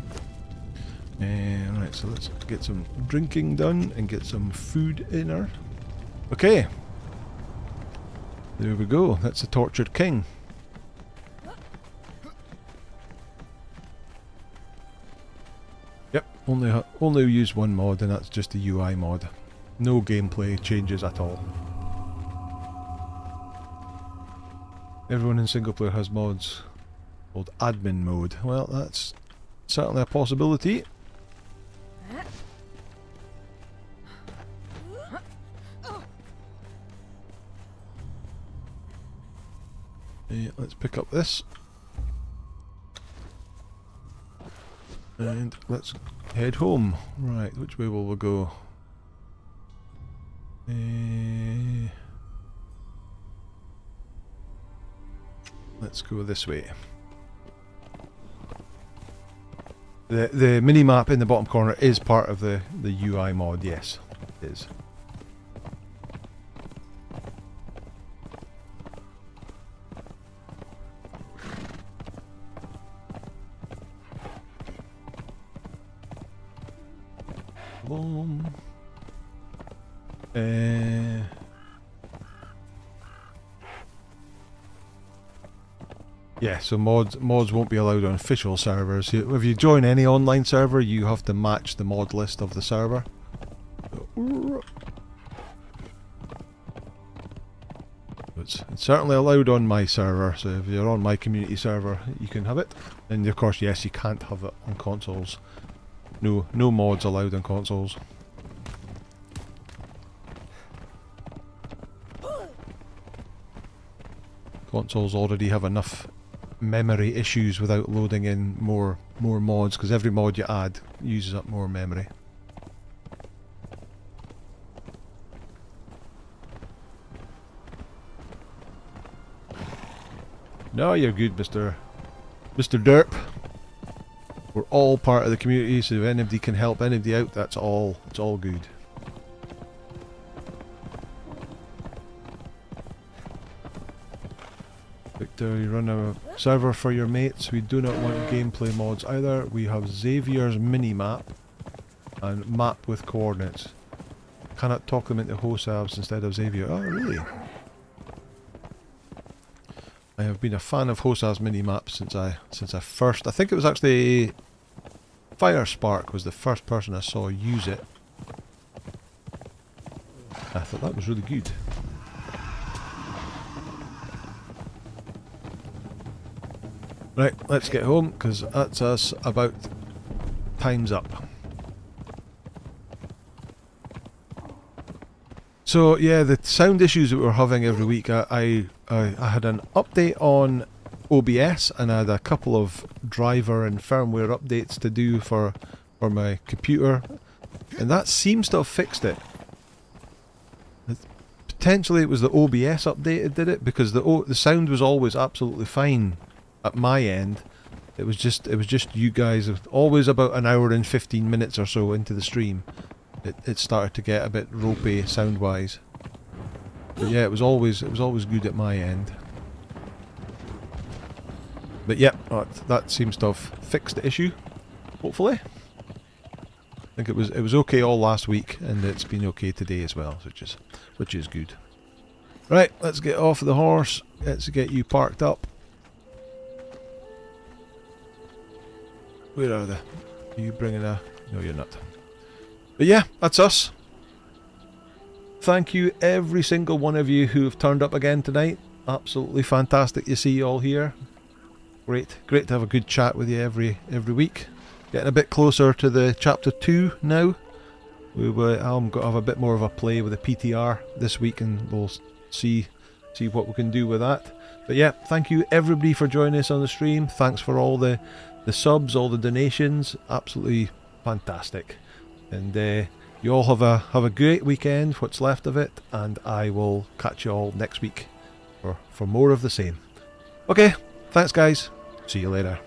Right, so let's get some drinking done and get some food in her. Okay. There we go, that's the Tortured King. Yep, only use one mod, and that's just the UI mod. No gameplay changes at all. Everyone in single player has mods called admin mode. Well, that's certainly a possibility. Let's pick up this. And let's head home. Right, which way will we go? Let's go this way. The mini map in the bottom corner is part of the UI mod, yes, it is. Boom. Yeah, so mods won't be allowed on official servers. If you join any online server, you have to match the mod list of the server. It's certainly allowed on my server, so if you're on my community server, you can have it. And of course, yes, you can't have it on consoles. No mods allowed on consoles. Consoles already have enough memory issues without loading in more mods, because every mod you add uses up more memory. No, you're good, Mr. Derp. We're all part of the community, so if anybody can help anybody out, it's all good. Victor, you run a server for your mates. We do not want gameplay mods either. We have Xavier's mini-map and map with coordinates. Cannot talk them into host apps instead of Xavier. Oh, really? I have been a fan of Hossa's mini-map since I first... I think it was actually... Firespark was the first person I saw use it. I thought that was really good. Right, let's get home, because that's us about time's up. So yeah, the sound issues that we're having every week, I had an update on OBS, and I had a couple of driver and firmware updates to do for my computer, and that seems to have fixed it. Potentially it was the OBS update that did it, because the sound was always absolutely fine at my end. It was just you guys. Always about an hour and 15 minutes or so into the stream, it started to get a bit ropey sound wise. But yeah, it was always good at my end. But yeah, that seems to have fixed the issue, hopefully. I think it was okay all last week, and it's been okay today as well, which is good. Right, let's get off the horse. Let's get you parked up. Where are they? Are you bringing a... No, you're not. But yeah, that's us. Thank you every single one of you who have turned up again tonight. Absolutely fantastic to see you all here. Great to have a good chat with you every week. Getting a bit closer to the chapter 2 now. I'm going to have a bit more of a play with the PTR this week, and we'll see what we can do with that. But yeah, thank you everybody for joining us on the stream. Thanks for all the subs, all the donations. Absolutely fantastic. And you all have a great weekend, what's left of it, and I will catch you all next week for more of the same. Okay, thanks guys. See you later.